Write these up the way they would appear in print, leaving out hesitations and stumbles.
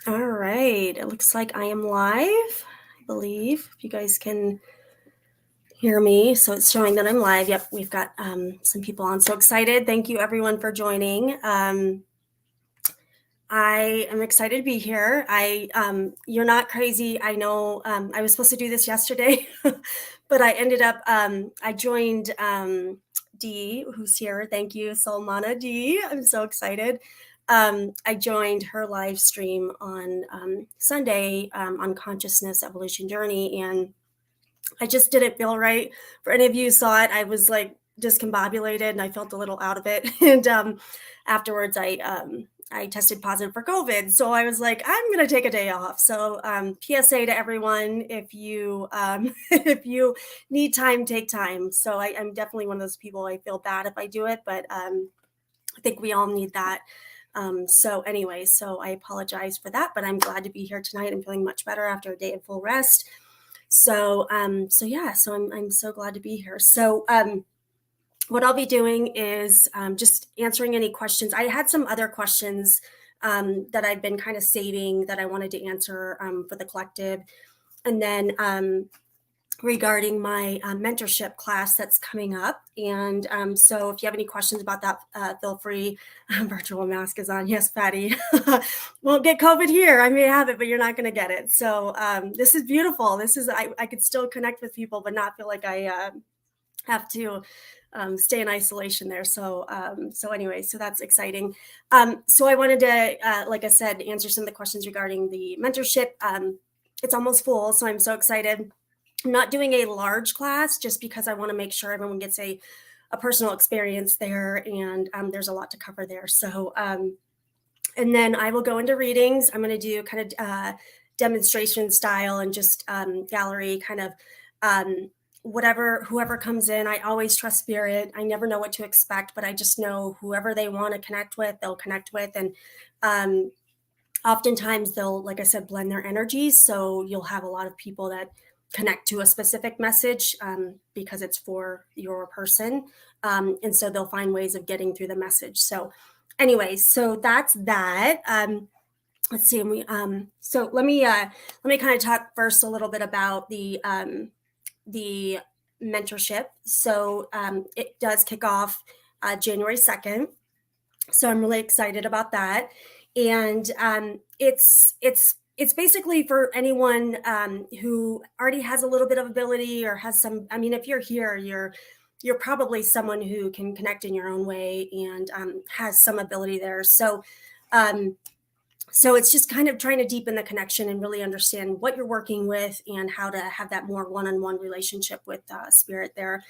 All right. It looks like I am live, I believe. If you guys can hear me. So it's showing that I'm live. Yep, we've got some people on. So excited. Thank you everyone for joining. I am excited to be here. You're not crazy. I know I was supposed to do this yesterday, but I ended up, I joined Dee, who's here. Thank you, Solmana Dee. I'm so excited. I joined her live stream on Sunday on Consciousness Evolution Journey, and I just didn't feel right. For any of you who saw it, I was like discombobulated and I felt a little out of it. And afterwards, I tested positive for COVID. So I was like, I'm going to take a day off. So PSA to everyone, if you if you need time, take time. So I'm definitely one of those people. I feel bad if I do it, but I think we all need that. So anyway, so I apologize for that, but I'm glad to be here tonight. I'm feeling much better after a day of full rest. So I'm so glad to be here. So what I'll be doing is just answering any questions. I had some other questions that I've been kind of saving that I wanted to answer for the collective. And then regarding my mentorship class that's coming up. And so if you have any questions about that, feel free. Virtual mask is on. Yes, Patty. Won't get COVID here. I may have it, but you're not going to get it. So this is beautiful. I could still connect with people, but not feel like I have to stay in isolation there. So anyway, so that's exciting. So I wanted to, like I said, answer some of the questions regarding the mentorship. It's almost full, so I'm so excited. I'm not doing a large class just because I want to make sure everyone gets a personal experience there, and there's a lot to cover there. So, and then I will go into readings. I'm going to do kind of demonstration style and just gallery kind of whoever comes in. I always trust spirit. I never know what to expect, but I just know whoever they want to connect with, they'll connect with. And oftentimes they'll, like I said, blend their energies. So you'll have a lot of people that connect to a specific message because it's for your person. And so they'll find ways of getting through the message. So anyway, so that's that. Let's see. So let me kind of talk first a little bit about the mentorship. So it does kick off January 2nd. So I'm really excited about that. And it's basically for anyone who already has a little bit of ability or has some. I mean, if you're here, you're probably someone who can connect in your own way and has some ability there. So it's just kind of trying to deepen the connection and really understand what you're working with and how to have that more one-on-one relationship with spirit there.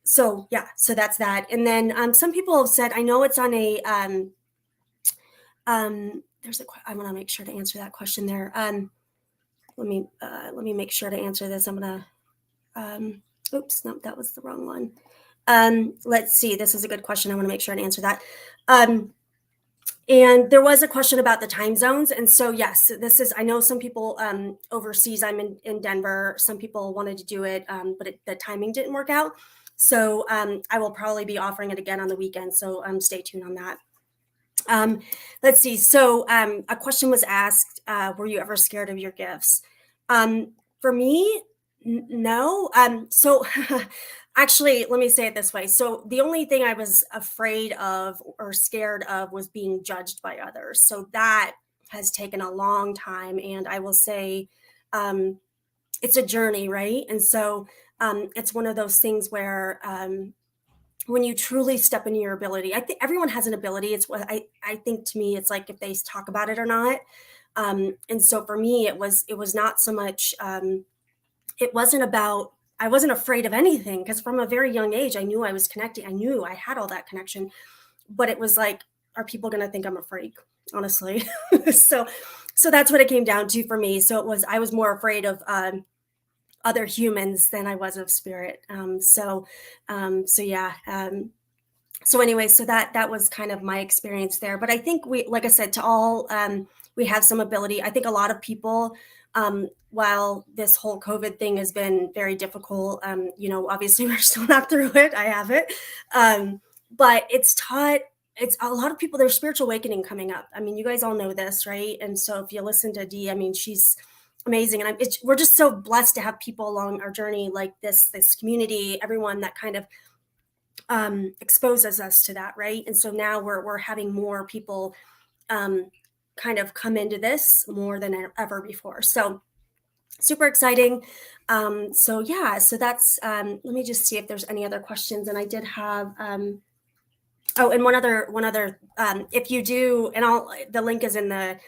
So yeah, so that's that. And then some people have said, I know it's on a I want to make sure to answer that question there. Let me make sure to answer this. I'm gonna oops, no, that was the wrong one. Let's see, this is a good question. I want to make sure to answer that. And there was a question about the time zones. And so, yes, I know some people overseas, I'm in Denver. Some people wanted to do it, but the timing didn't work out. So I will probably be offering it again on the weekend. So stay tuned on that. Let's see. So a question was asked, were you ever scared of your gifts? For me, no. So actually, let me say it this way. So the only thing I was afraid of or scared of was being judged by others. So that has taken a long time. And I will say it's a journey, right? And so it's one of those things where when you truly step into your ability, I think everyone has an ability. It's what I think, to me, it's like if they talk about it or not. And so for me, it was not so much, it wasn't about, I wasn't afraid of anything, because from a very young age, I knew I was connecting. I knew I had all that connection, but it was like, are people going to think I'm a freak? Honestly. so that's what it came down to for me. So I was more afraid of other humans than I was of spirit. So yeah. So anyway, so that was kind of my experience there. But I think like I said, to all, we have some ability. I think a lot of people, while this whole COVID thing has been very difficult, obviously we're still not through it. I have it. But it's taught it's a lot of people, there's spiritual awakening coming up. I mean, you guys all know this, right? And so if you listen to Dee, I mean, she's amazing. And we're just so blessed to have people along our journey like this community, everyone that kind of exposes us to that, right? And so now we're having more people kind of come into this more than ever before. So super exciting. So yeah, so that's let me just see if there's any other questions. And I did have oh, and one other if you do, and the link is in the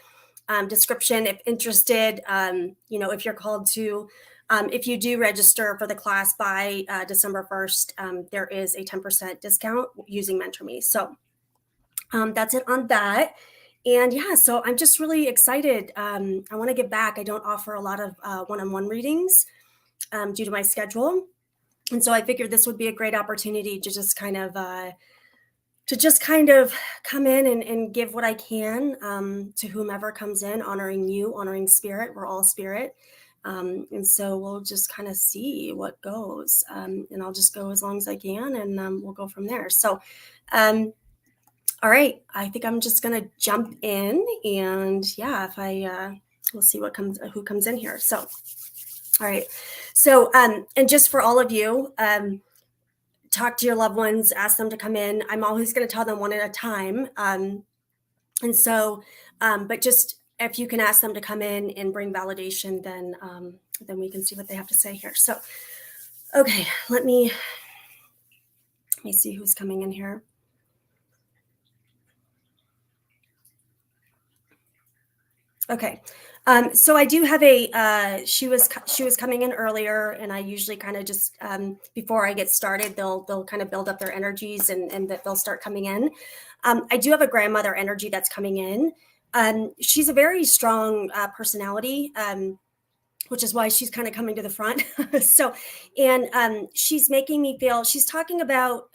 description if interested, if you're called to, if you do register for the class by December 1st, there is a 10% discount using MentorMe. So that's it on that. And yeah, so I'm just really excited. I want to give back. I don't offer a lot of one-on-one readings due to my schedule. And so I figured this would be a great opportunity to just kind of come in and give what I can to whomever comes in, honoring you, honoring spirit. We're all spirit. And so we'll just kind of see what goes. And I'll just go as long as I can, and we'll go from there. So, all right, I think I'm just going to jump in, and yeah, we'll see who comes in here. So, all right. So, and just for all of you, talk to your loved ones, ask them to come in. I'm always going to tell them one at a time. And so, but just if you can ask them to come in and bring validation, then we can see what they have to say here. So, okay, let me see who's coming in here. Okay. So I do have she was coming in earlier, and I usually kind of just, before I get started, they'll kind of build up their energies and that they'll start coming in. I do have a grandmother energy that's coming in. She's a very strong personality, which is why she's kind of coming to the front. So, and she's making me feel, she's talking about,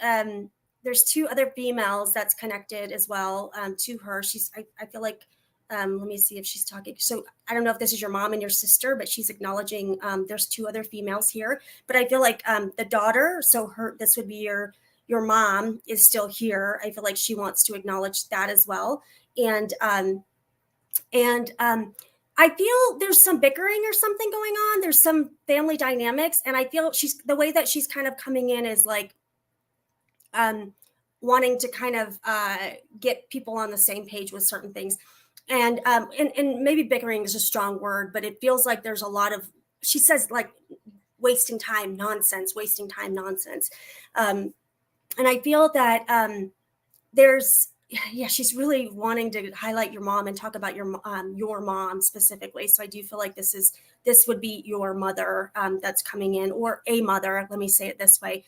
there's two other females that's connected as well to her. I feel like, let me see if she's talking. So I don't know if this is your mom and your sister, but she's acknowledging there's two other females here. But I feel like the daughter, so this would be your mom, is still here. I feel like she wants to acknowledge that as well. And I feel there's some bickering or something going on. There's some family dynamics, and I feel the way that she's kind of coming in is like wanting to kind of get people on the same page with certain things. And maybe bickering is a strong word, but it feels like there's a lot of, she says, like, wasting time, nonsense. And I feel that she's really wanting to highlight your mom and talk about your mom specifically. So I do feel like this would be your mother that's coming in, or a mother. Let me say it this way.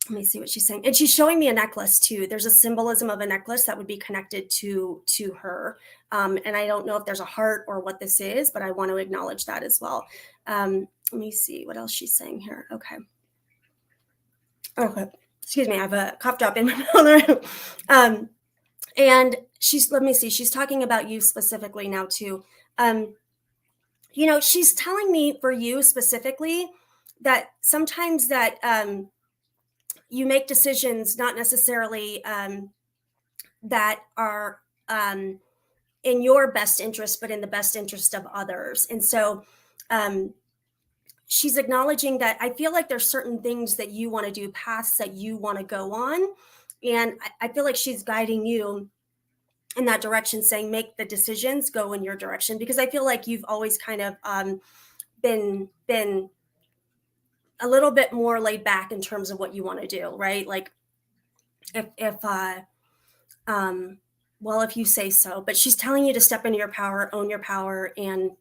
Let me see what she's saying. And she's showing me a necklace too. There's a symbolism of a necklace that would be connected to her. And I don't know if there's a heart or what this is, but I want to acknowledge that as well. Let me see what else she's saying here. Okay. Excuse me. I have a cough drop in my mouth. And let me see. She's talking about you specifically now too. She's telling me for you specifically that sometimes that, you make decisions not necessarily that are in your best interest, but in the best interest of others. And so she's acknowledging that I feel like there's certain things that you want to do, paths that you want to go on. And I feel like she's guiding you in that direction, saying, make the decisions, go in your direction. Because I feel like you've always kind of been a little bit more laid back in terms of what you want to do, right? Like if you say so. But she's telling you to step into your power, own your power, and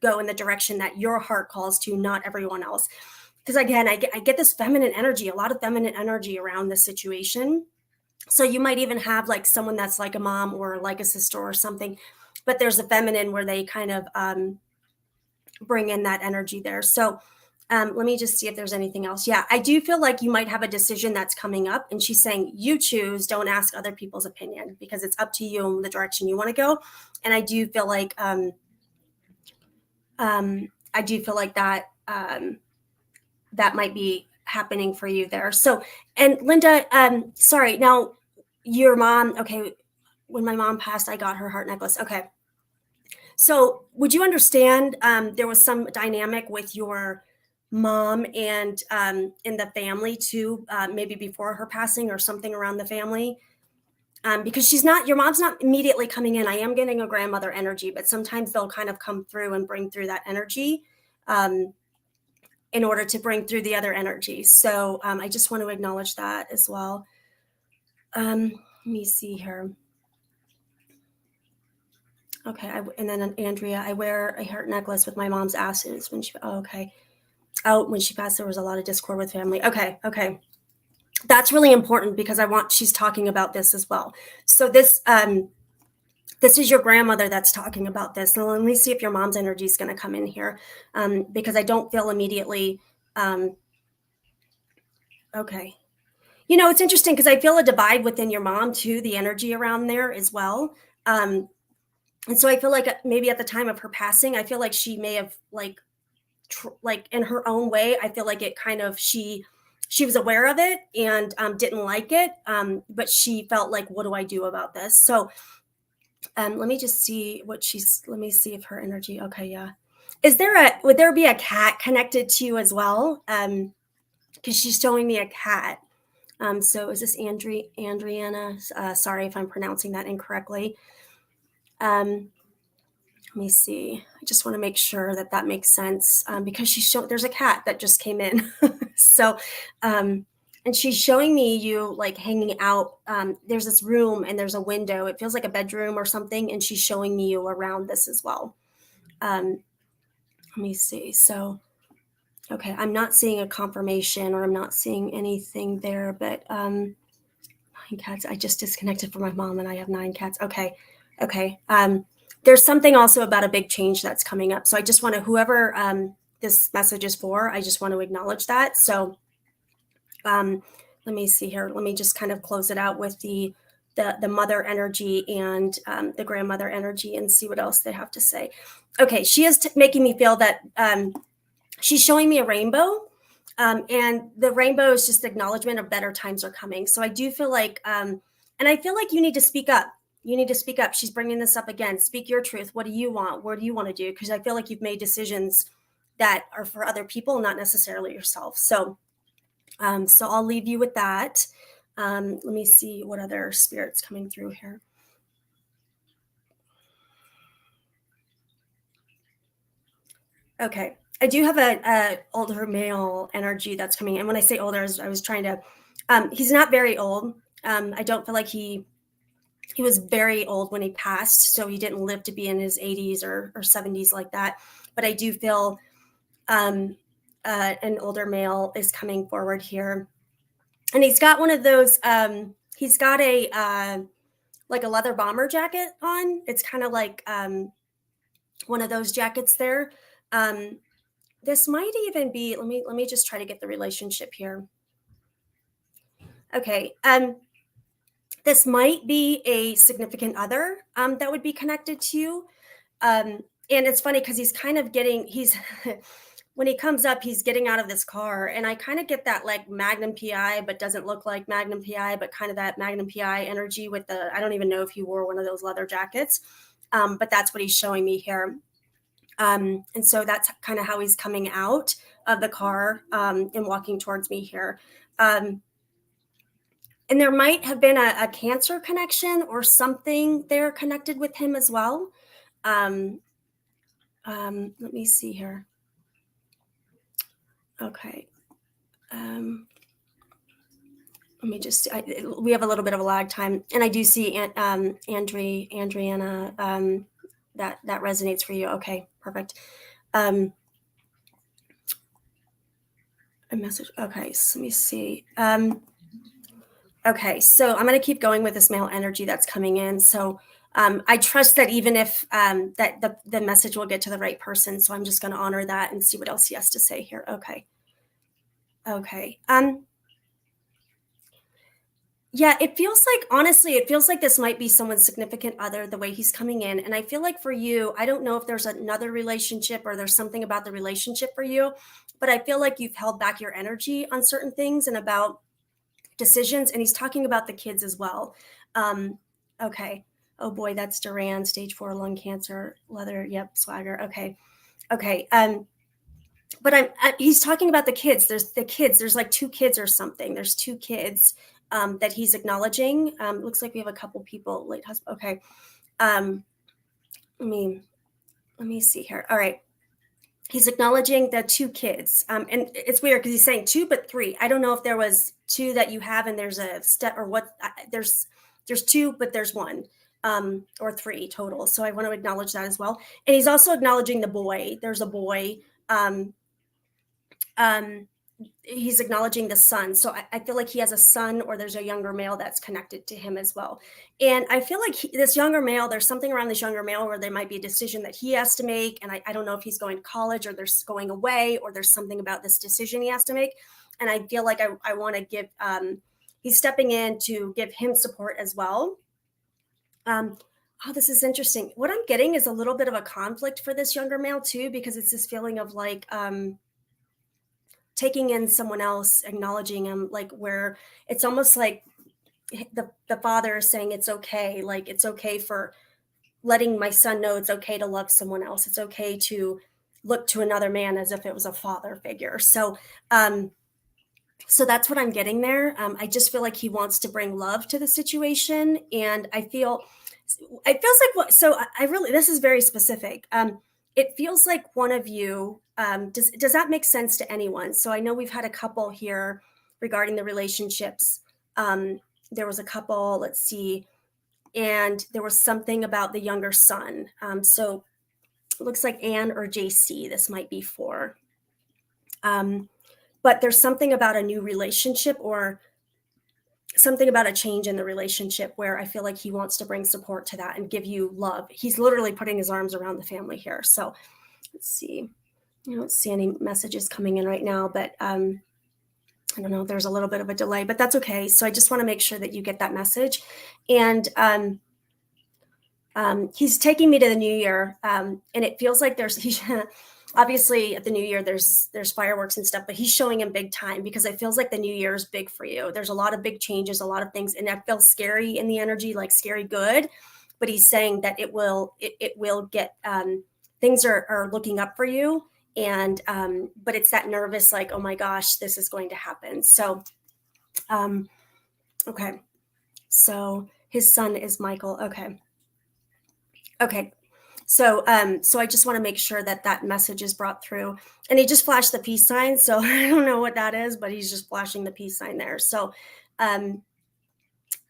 go in the direction that your heart calls to, not everyone else. Because again, I get this feminine energy, a lot of feminine energy around this situation. So you might even have like someone that's like a mom or like a sister or something, but there's a feminine where they kind of bring in that energy there. So let me just see if there's anything else. Yeah, I do feel like you might have a decision that's coming up, and she's saying you choose, don't ask other people's opinion, because it's up to you and the direction you want to go. And I do feel like that that might be happening for you there. So, and Linda, sorry. Now, Your mom, okay, when my mom passed, I got her heart necklace. Okay. So would you understand there was some dynamic with your mom and in the family too, maybe before her passing or something around the family? Because she's not, your mom's not immediately coming in. I am getting a grandmother energy, but sometimes they'll kind of come through and bring through that energy um, in order to bring through the other energy. So I just want to acknowledge that as well. Let me see here. Okay, and then Andrea, I wear a heart necklace with my mom's ashes when she. Oh, okay. Oh, when she passed, there was a lot of discord with family. Okay, okay, that's really important because I want. She's talking about this as well. So this is your grandmother that's talking about this. Now let me see if your mom's energy is going to come in here, because I don't feel immediately. Um, okay, it's interesting because I feel a divide within your mom too. The energy around there as well. And so I feel like maybe at the time of her passing, I feel like she may have like in her own way. I feel like it kind of she was aware of it and didn't like it, but she felt like, what do I do about this? So let me just see what she's. Let me see if her energy. Okay, yeah. Would there be a cat connected to you as well? Because she's showing me a cat. So is this Andriana? Sorry if I'm pronouncing that incorrectly. Um, Let me see. I just want to make sure that that makes sense, because there's a cat that just came in. So, and she's showing me you like hanging out. There's this room and there's a window. It feels like a bedroom or something. And she's showing me you around this as well. Um, Let me see. So, okay, I'm not seeing a confirmation or I'm not seeing anything there, but 9 cats. I just disconnected from my mom and I have 9 cats. Okay. Okay. There's something also about a big change that's coming up. So I just want to, whoever this message is for, I just want to acknowledge that. So let me see here. Let me just kind of close it out with the mother energy and the grandmother energy and see what else they have to say. Okay. She is making me feel that she's showing me a rainbow. And the rainbow is just acknowledgement of better times are coming. So I do feel like, and I feel like you need to speak up. You need to speak up. She's bringing this up again. Speak your truth. What do you want? What do you want to do? Because I feel like you've made decisions that are for other people, not necessarily yourself. So, so I'll leave you with that. Let me see what other spirits coming through here. Okay. I do have a older male energy that's coming in. When I say older, I was trying to. He's not very old. I don't feel like he was very old when he passed, so he didn't live to be in his 80s or 70s like that. But I do feel an older male is coming forward here, and he's got one of those. He's got a like a leather bomber jacket on. It's kind of like one of those jackets there. Um, this might even be. Let me just try to get the relationship here. Okay. This might be a significant other that would be connected to you. And it's funny because he's kind of he's when he comes up, he's getting out of this car, and I kind of get that like Magnum PI, but doesn't look like Magnum PI, but kind of that Magnum PI energy with I don't even know if he wore one of those leather jackets, but that's what he's showing me here. And so that's kind of how he's coming out of the car and walking towards me here. And there might have been a cancer connection or something there connected with him as well. Um, let me see here. Okay. Let me just, we have a little bit of a lag time. And I do see Andriana, that resonates for you. Okay, perfect. A message. Okay, so let me see. Okay, so I'm going to keep going with this male energy that's coming in. So I trust that even if that the message will get to the right person. So I'm just going to honor that and see what else he has to say here. Okay. Okay. Yeah, it feels like, honestly, it feels like this might be someone's significant other, the way he's coming in. And I feel like for you, I don't know if there's another relationship or there's something about the relationship for you, but I feel like you've held back your energy on certain things and about decisions, and he's talking about the kids as well. Okay. Oh boy, that's Duran, stage 4 lung cancer, leather. Yep, swagger. Okay. Okay. But he's talking about the kids. There's the kids. There's like 2 kids or something. There's 2 kids that he's acknowledging. Looks like we have a couple people. Late husband. Okay. Let me see here. All right. He's acknowledging the 2 kids. And it's weird because he's saying 2, but 3. I don't know if there was 2 that you have and there's a step or what. There's 2, but there's 1 or 3 total. So I want to acknowledge that as well. And he's also acknowledging the boy. There's a boy. He's acknowledging the son. So I feel like he has a son, or there's a younger male that's connected to him as well. And I feel like this younger male, there's something around this younger male where there might be a decision that he has to make. And I don't know if he's going to college or there's going away, or there's something about this decision he has to make. And I feel like I want to give, he's stepping in to give him support as well. Oh, this is interesting. What I'm getting is a little bit of a conflict for this younger male too, because it's this feeling of like, taking in someone else, acknowledging him, like where it's almost like the father is saying it's okay. Like it's okay for letting my son know it's okay to love someone else. It's okay to look to another man as if it was a father figure. So, so that's what I'm getting there. I just feel like he wants to bring love to the situation. And it feels like what, so I really, this is very specific. It feels like one of you, does that make sense to anyone? So I know we've had a couple here regarding the relationships. There was a couple, let's see, and there was something about the younger son. So it looks like Anne or JC, this might be for. But there's something about a new relationship or something about a change in the relationship where I feel like he wants to bring support to that and give you love. He's literally putting his arms around the family here. So let's see. I don't see any messages coming in right now, but I don't know. There's a little bit of a delay, but that's okay. So I just want to make sure that you get that message. And he's taking me to the new year, and it feels like obviously at the new year there's fireworks and stuff, but he's showing him big time because it feels like the new year is big for you. There's a lot of big changes, a lot of things, and that feels scary in the energy, like scary good. But he's saying that it will get things are looking up for you, and but it's that nervous, like, oh my gosh, this is going to happen. So okay, so his son is Michael. Okay. So I just want to make sure that that message is brought through. And he just flashed the peace sign. So I don't know what that is, but he's just flashing the peace sign there. So let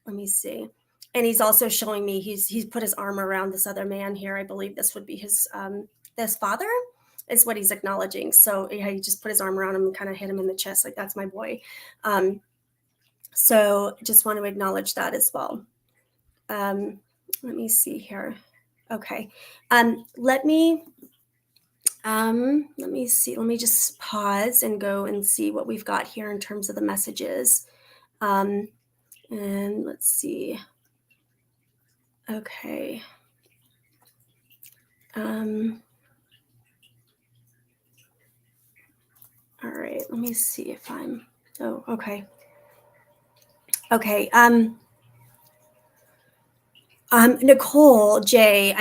me see. And he's also showing me he's put his arm around this other man here. I believe this would be his father is what he's acknowledging. So yeah, he just put his arm around him and kind of hit him in the chest, like that's my boy. So just want to acknowledge that as well. Let me see here. Okay. Let me see. Let me just pause and go and see what we've got here in terms of the messages. And let's see. Okay. All right. Let me see if I'm, oh, okay. Okay. Nicole J,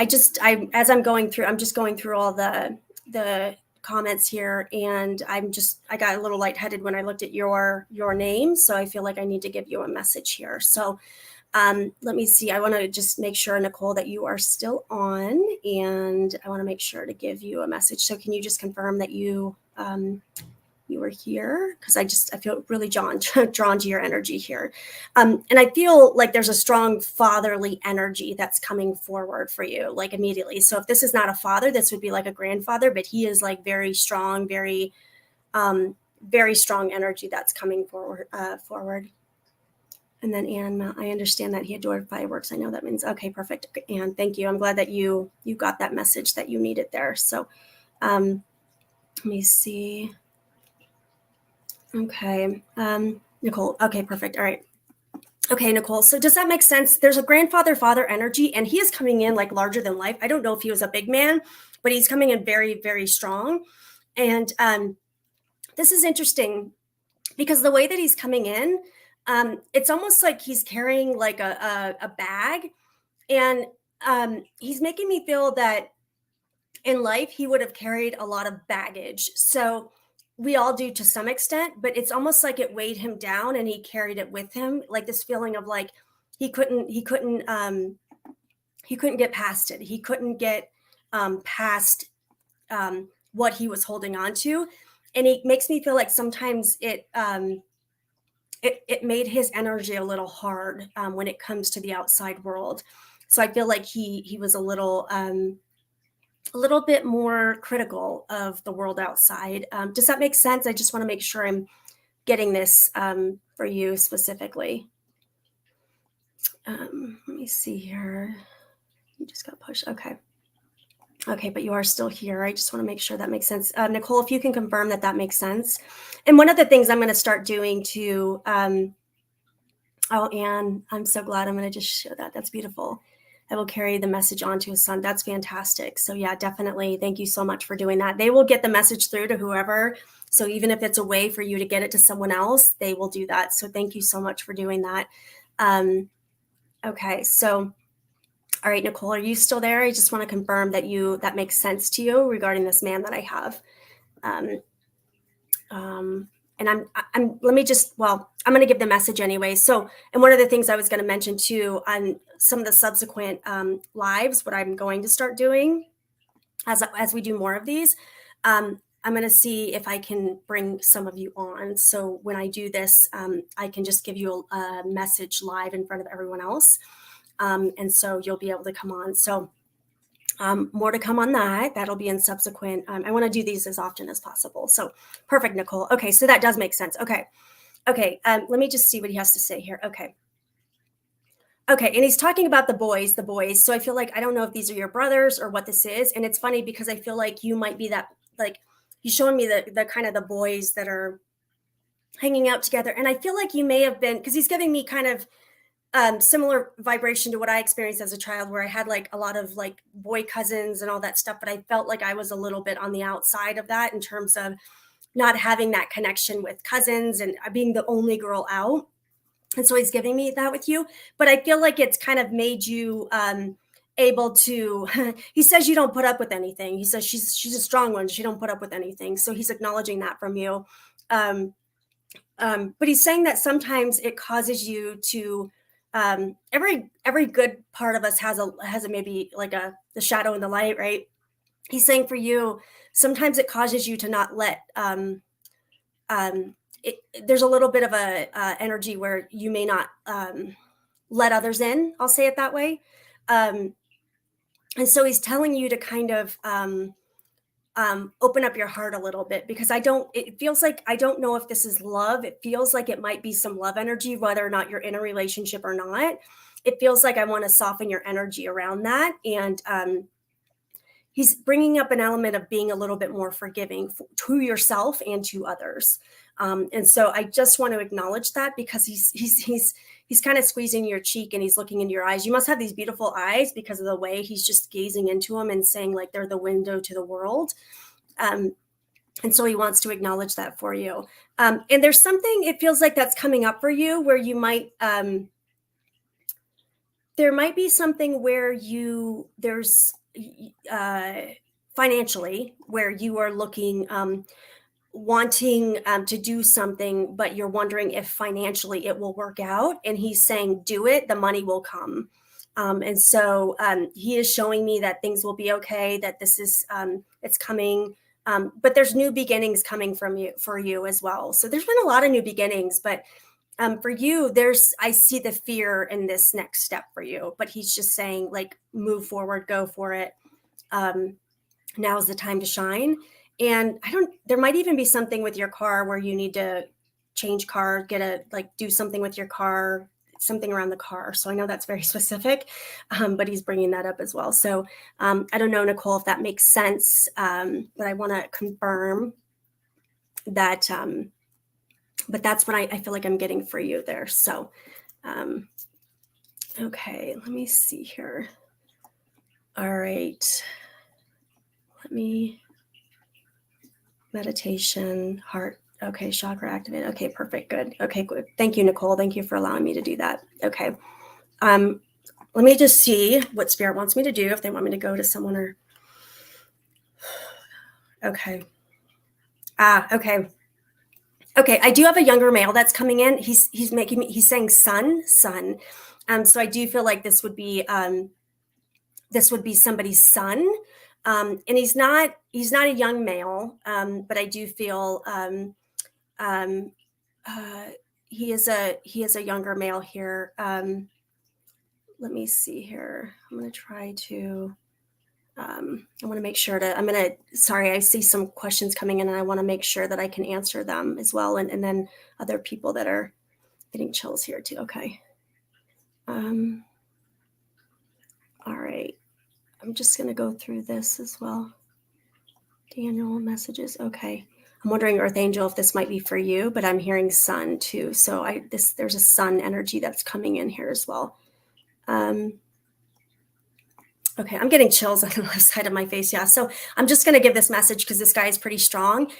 as I'm going through, I'm just going through all the comments here, and I got a little lightheaded when I looked at your name. So I feel like I need to give you a message here. So let me see. I want to just make sure, Nicole, that you are still on, and I want to make sure to give you a message. So can you just confirm that you were here? Because I feel really drawn to your energy here. And I feel like there's a strong fatherly energy that's coming forward for you, like immediately. So if this is not a father, this would be like a grandfather, but he is like very strong, very strong energy that's coming forward. And then Anne, I understand that he adored fireworks. I know that means, okay, perfect. Anne, thank you. I'm glad that you got that message that you needed there. So let me see. Okay. Nicole. Okay, perfect. All right. Okay, Nicole. So does that make sense? There's a grandfather-father energy, and he is coming in like larger than life. I don't know if he was a big man, but he's coming in very, very strong. And this is interesting because the way that he's coming in, It's almost like he's carrying like a bag, and he's making me feel that in life he would have carried a lot of baggage. So we all do to some extent, but it's almost like it weighed him down and he carried it with him, like this feeling of like he couldn't get past it. He couldn't get past what he was holding on to, and it makes me feel like sometimes it made his energy a little hard when it comes to the outside world. So I feel like he was a little bit more critical of the world outside. Does that make sense? I just want to make sure I'm getting this for you specifically. Let me see here. You just got pushed. Okay. Okay, but you are still here. I just want to make sure that makes sense. Nicole, if you can confirm that that makes sense. And one of the things I'm going to start doing too. Oh, Anne, I'm so glad. I'm going to just show that. That's beautiful. I will carry the message on to his son. That's fantastic. So yeah, definitely. Thank you so much for doing that. They will get the message through to whoever. So even if it's a way for you to get it to someone else, they will do that. So thank you so much for doing that. Okay, so all right, Nicole, are you still there? I just want to confirm that that makes sense to you regarding this man that I have. And I'm going to give the message anyway. So, and one of the things I was going to mention too on some of the subsequent lives, what I'm going to start doing as we do more of these, I'm going to see if I can bring some of you on. So when I do this, I can just give you a message live in front of everyone else. And so you'll be able to come on. So more to come on that. That'll be in subsequent. I want to do these as often as possible. So perfect, Nicole. Okay, so that does make sense. Okay. Let me just see what he has to say here. Okay, and he's talking about the boys. So I feel like I don't know if these are your brothers or what this is. And it's funny because I feel like you might be that, like he's showing me the kind of the boys that are hanging out together. And I feel like you may have been, because he's giving me kind of similar vibration to what I experienced as a child, where I had like a lot of like boy cousins and all that stuff, but I felt like I was a little bit on the outside of that in terms of not having that connection with cousins and being the only girl out. And so he's giving me that with you, but I feel like it's kind of made you able to, he says you don't put up with anything. He says she's a strong one. She don't put up with anything. So he's acknowledging that from you. But he's saying that sometimes it causes you to, every good part of us has a maybe like the shadow and the light, right? He's saying for you, sometimes it causes you to not let, there's a little bit of a energy where you may not let others in. I'll say it that way. And so he's telling you to kind of open up your heart a little bit, because it feels like, I don't know if this is love. It feels like it might be some love energy, whether or not you're in a relationship or not. It feels like I want to soften your energy around that. And he's bringing up an element of being a little bit more forgiving to yourself and to others. And so I just want to acknowledge that, because he's kind of squeezing your cheek and he's looking into your eyes. You must have these beautiful eyes because of the way he's just gazing into them and saying like they're the window to the world. And so he wants to acknowledge that for you. And there's something, it feels like that's coming up for you where you might, there might be something where there's financially where you are looking, wanting to do something, but you're wondering if financially it will work out. And he's saying, do it, the money will come. And so he is showing me that things will be okay, that this is, it's coming. But there's new beginnings coming for you as well. So there's been a lot of new beginnings, but for you, I see the fear in this next step for you, but he's just saying like, move forward, go for it. Now is the time to shine. And there might even be something with your car where you need to change car, do something with your car, something around the car. So I know that's very specific, but he's bringing that up as well. So I don't know, Nicole, if that makes sense, but I want to confirm that, but that's what I feel like I'm getting for you there. So, okay, let me see here. All right. Meditation, heart. Okay, chakra activated. Okay, perfect. Good. Okay, good. Thank you, Nicole. Thank you for allowing me to do that. Okay. Let me just see what Spirit wants me to do, if they want me to go to someone or. Okay. Okay. Okay, I do have a younger male that's coming in. He's saying son. So I do feel like this would be somebody's son. And he's not a young male, but I do feel um, he is a younger male here. Let me see here. I'm going to try to. I want to make sure to. Sorry, I see some questions coming in, and I want to make sure that I can answer them as well, and then other people that are getting chills here too. Okay. All right. I'm just going to go through this as well. Daniel messages. Okay. I'm wondering, Earth Angel, if this might be for you, but I'm hearing sun too. So there's a sun energy that's coming in here as well. Okay, I'm getting chills on the left side of my face. Yeah, so I'm just going to give this message because this guy is pretty strong.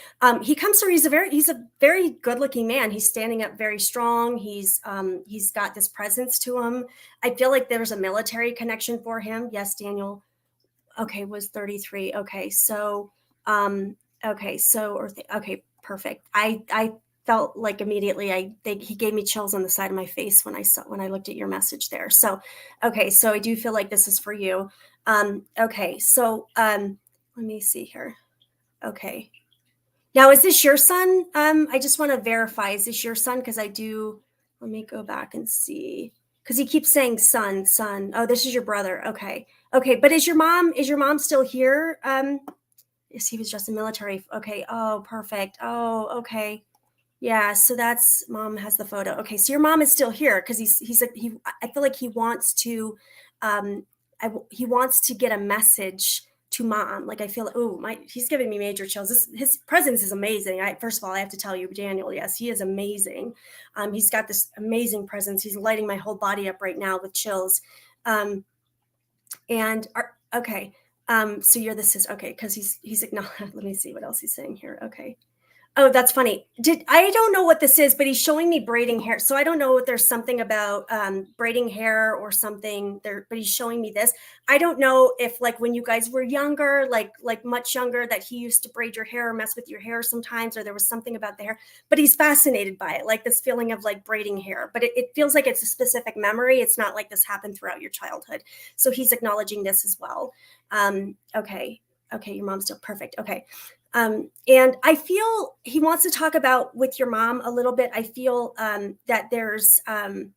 He comes through. He's a very good-looking man. He's standing up very strong. He's got this presence to him. I feel like there's a military connection for him. Yes, Daniel. Okay, was 33. Okay, so okay, perfect. I felt like immediately he gave me chills on the side of my face when I looked at your message there. So okay, so I do feel like this is for you. Okay, so let me see here. Okay, now is this your son? I just want to verify, is this your son? Because let me go back and see, because he keeps saying son. Oh, this is your brother. Okay, but is your mom still here? Yes, he was just in military. Okay. Oh, perfect. Oh, okay. Yeah, so that's mom has the photo. Okay, so your mom is still here because I feel like he wants to he wants to get a message to mom. Like I feel he's giving me major chills. His presence is amazing. First of all, I have to tell you, Daniel, yes, he is amazing. He's got this amazing presence. He's lighting my whole body up right now with chills. Okay. So you're the sister. Okay, because he's acknowledged. Let me see what else he's saying here. Okay. Oh, that's funny. I don't know what this is, but he's showing me braiding hair. So I don't know if there's something about braiding hair or something there, but he's showing me this. I don't know if like when you guys were younger, like much younger, that he used to braid your hair or mess with your hair sometimes, or there was something about the hair, but he's fascinated by it, like this feeling of like braiding hair, but it feels like it's a specific memory. It's not like this happened throughout your childhood. So he's acknowledging this as well. Okay, your mom's still perfect. Okay. And I feel he wants to talk about with your mom a little bit. I feel that there's, would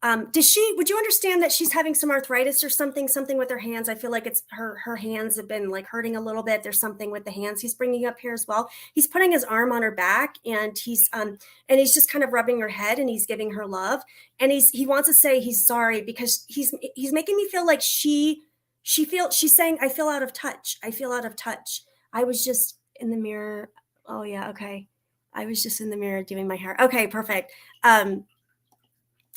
you understand that she's having some arthritis or something with her hands? I feel like it's her hands have been like hurting a little bit. There's something with the hands he's bringing up here as well. He's putting his arm on her back and he's just kind of rubbing her head and he's giving her love. And he wants to say he's sorry because he's making me feel like she's saying, I feel out of touch. I was just in the mirror. Oh yeah. Okay. I was just in the mirror doing my hair. Okay, perfect.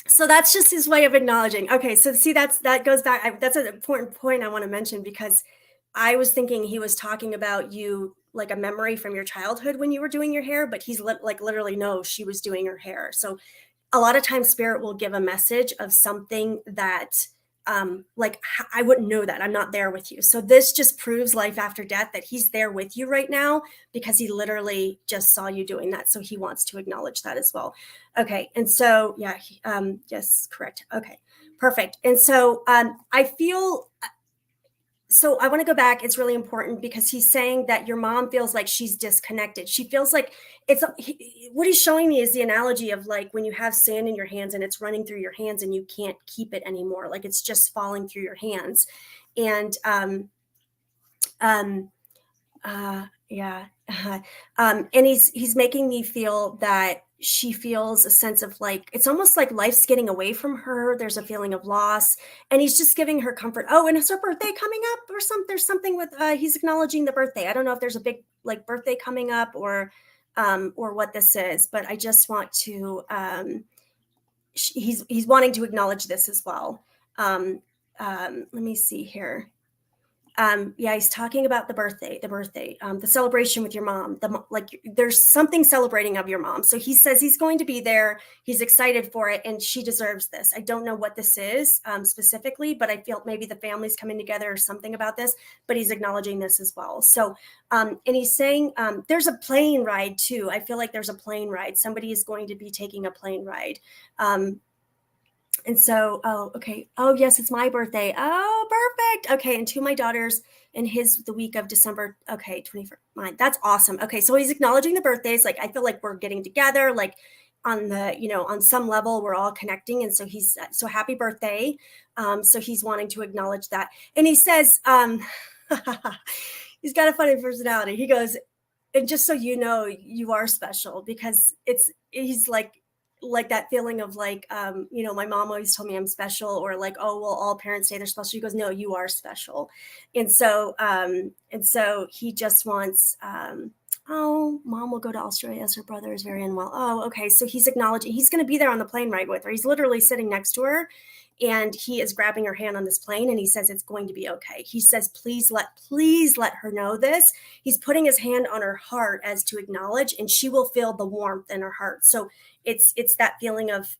So that's just his way of acknowledging. Okay. So see, that goes back. That's an important point I want to mention because I was thinking he was talking about you, like a memory from your childhood when you were doing your hair, but he's literally, no, she was doing her hair. So a lot of times spirit will give a message of something that I wouldn't know that. I'm not there with you. So this just proves life after death, that he's there with you right now because he literally just saw you doing that. So he wants to acknowledge that as well. Okay. And so, yeah, yes, correct. Okay, perfect. And so I feel, so I want to go back. It's really important because he's saying that your mom feels like she's disconnected. She feels like what he's showing me is the analogy of like when you have sand in your hands and it's running through your hands and you can't keep it anymore. Like it's just falling through your hands. And yeah. And he's making me feel that she feels a sense of like, it's almost like life's getting away from her. There's a feeling of loss and he's just giving her comfort. Oh, and it's her birthday coming up or something. There's something with, he's acknowledging the birthday. I don't know if there's a big like birthday coming up or what this is, but I just want to, he's wanting to acknowledge this as well. Let me see here. Yeah, he's talking about the celebration with your mom. Like there's something celebrating of your mom. So he says he's going to be there. He's excited for it, and she deserves this. I don't know what this is specifically, but I feel maybe the family's coming together or something about this. But he's acknowledging this as well. So, and he's saying there's a plane ride too. I feel like there's a plane ride. Somebody is going to be taking a plane ride. And so, oh, okay. Oh, yes, it's my birthday. Oh, perfect. Okay. And two of my daughters and his the week of December. Okay. 21st. Mine. That's awesome. Okay. So he's acknowledging the birthdays. Like, I feel like we're getting together, like on the, on some level, we're all connecting. And so so happy birthday. So he's wanting to acknowledge that. And he says, he's got a funny personality. He goes, and just so you know, you are special, because he's like that feeling of like, my mom always told me I'm special, or like, oh, well, all parents say they're special. He goes, no, you are special. And so he just wants, oh, mom will go to Australia as her brother is very unwell. Oh, okay. So he's acknowledging he's going to be there on the plane ride with her. He's literally sitting next to her, and he is grabbing her hand on this plane, and he says it's going to be okay. He says, please let her know this. He's putting his hand on her heart as to acknowledge, and she will feel the warmth in her heart. So it's that feeling of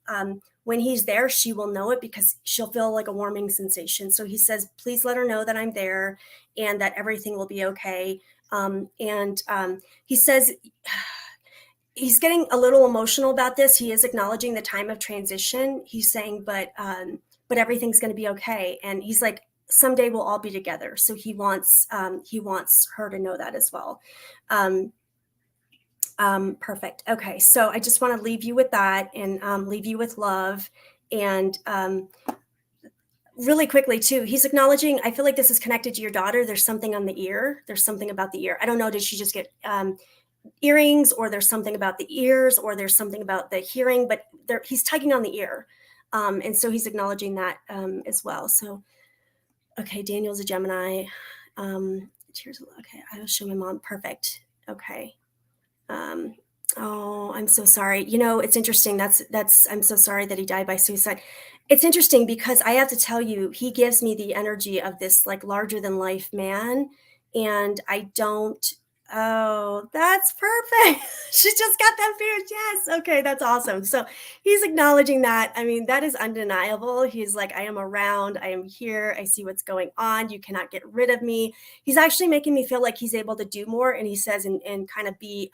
when he's there, she will know it, because she'll feel like a warming sensation. So he says, please let her know that I'm there and that everything will be okay. He says he's getting a little emotional about this. He is acknowledging the time of transition. He's saying, but everything's going to be okay. And he's like, someday we'll all be together. So he wants her to know that as well. Perfect. Okay. So I just want to leave you with that, and leave you with love. And really quickly too, he's acknowledging, I feel like this is connected to your daughter. There's something on the ear. There's something about the ear. I don't know. Did she just get earrings, or there's something about the ears, or there's something about the hearing, but he's tugging on the ear. And so he's acknowledging that as well. So, okay. Daniel's a Gemini. Okay. I will show my mom. Perfect. Okay. Oh, I'm so sorry. It's interesting. I'm so sorry that he died by suicide. It's interesting because I have to tell you, he gives me the energy of this like larger than life man. And I don't, oh, that's perfect. She just got that fear. Yes. Okay. That's awesome. So he's acknowledging that. I mean, that is undeniable. He's like, I am around. I am here. I see what's going on. You cannot get rid of me. He's actually making me feel like he's able to do more. And he says, and kind of be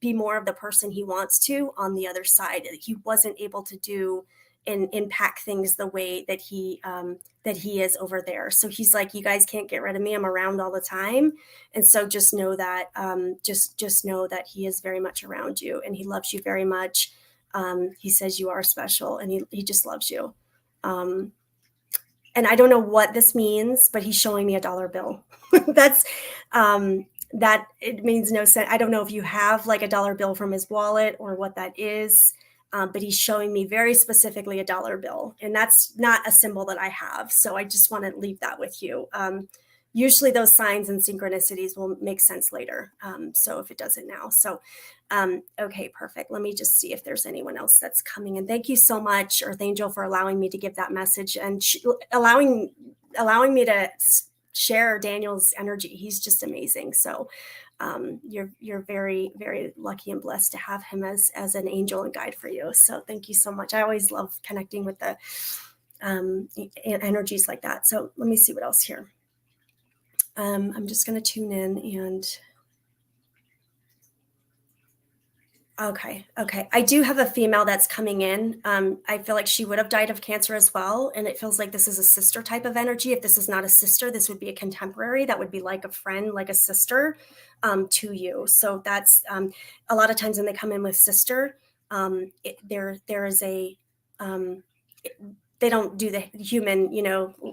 more of the person he wants to on the other side. He wasn't able to do and impact things the way that he is over there. So he's like, you guys can't get rid of me. I'm around all the time. And so just know that, just know that he is very much around you, and he loves you very much. He says you are special, and he just loves you. And I don't know what this means, but he's showing me a dollar bill. That's, that it means no sense. I don't know if you have like a dollar bill from his wallet or what that is. But he's showing me very specifically a dollar bill, and that's not a symbol that I have. So I just want to leave that with you. Usually those signs and synchronicities will make sense later. So if it doesn't now. So, okay, perfect. Let me just see if there's anyone else that's coming in. Thank you so much, Earth Angel, for allowing me to give that message, and allowing me to share Daniel's energy. He's just amazing. So you're very, very lucky and blessed to have him as an angel and guide for you. So thank you so much. I always love connecting with the energies like that. So let me see what else here. I'm just going to tune in and okay. I do have a female that's coming in. I feel like she would have died of cancer as well. And it feels like this is a sister type of energy. If this is not a sister, this would be a contemporary. That would be like a friend, like a sister to you. So that's a lot of times when they come in with sister, there is a, they don't do the human,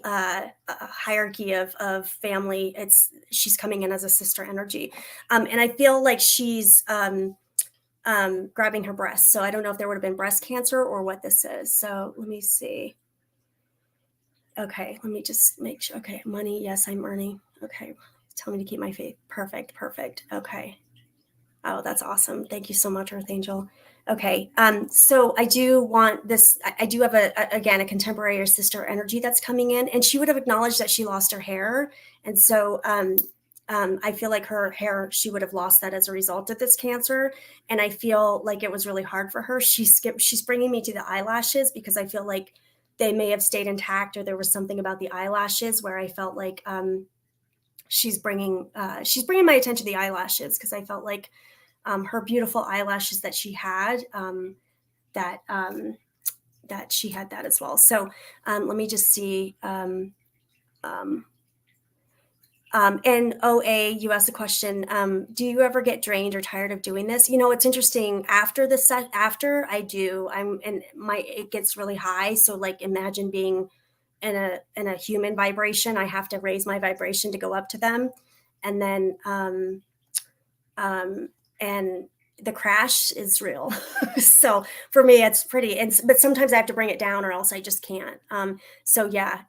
hierarchy of family. She's coming in as a sister energy. And I feel like she's, grabbing her breast. So I don't know if there would have been breast cancer or what this is. So let me see. Okay, let me just make sure. Okay, money. Yes, I'm earning. Okay, tell me to keep my faith. Perfect. Okay. Oh, that's awesome. Thank you so much, Earth Angel. Okay. So I do want this. I do have again, a contemporary or sister energy that's coming in, and she would have acknowledged that she lost her hair. And so, I feel like her hair, she would have lost that as a result of this cancer. And I feel like it was really hard for her. She's bringing me to the eyelashes because I feel like they may have stayed intact, or there was something about the eyelashes where I felt like, she's bringing my attention to the eyelashes because I felt like, her beautiful eyelashes that she had, that that she had that as well. So, let me just see. Um, and OA, you asked a question. Do you ever get drained or tired of doing this? You know, it's interesting. After the set, after I do, and it gets really high. So, like, imagine being in a human vibration. I have to raise my vibration to go up to them, and then, um, and the crash is real. So for me, it's pretty. But sometimes I have to bring it down, or else I just can't. So yeah.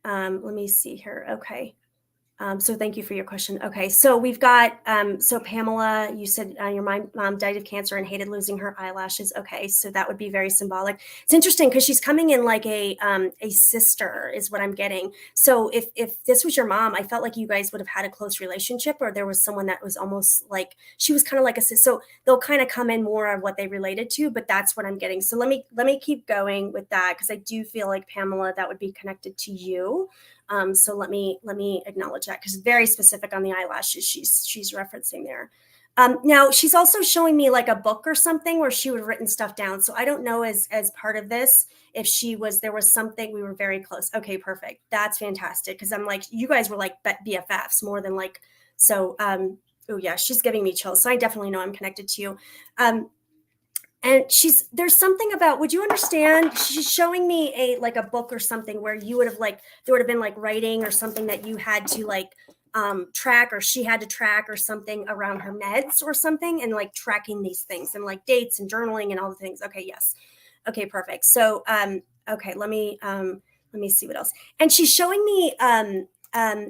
Let me see here. Okay. So thank you for your question. Okay, so we've got, so Pamela, you said, your mom died of cancer and hated losing her eyelashes. Okay, so that would be very symbolic. It's interesting because she's coming in like a sister is what I'm getting. So if this was your mom, I felt like you guys would have had a close relationship, or there was someone that was almost like, she was kind of like a sister. So they'll kind of come in more of what they related to, but that's what I'm getting. So let me keep going with that, because I do feel like, Pamela, that would be connected to you. So let me acknowledge that, because very specific on the eyelashes she's referencing there. Now she's also showing me like a book or something where she would have written stuff down. So I don't know, as part of this, if there was something, we were very close. Okay, perfect. That's fantastic, because I'm like, you guys were like BFFs more than like, so. Oh yeah, she's giving me chills. So I definitely know I'm connected to you. And there's something about, would you understand, she's showing me a book or something where you would have, like, there would have been like writing or something that you had to like, track, or she had to track, or something around her meds or something, and like tracking these things and like dates and journaling and all the things. Okay, yes. Okay, perfect. So, okay, let me see what else. And she's showing me, and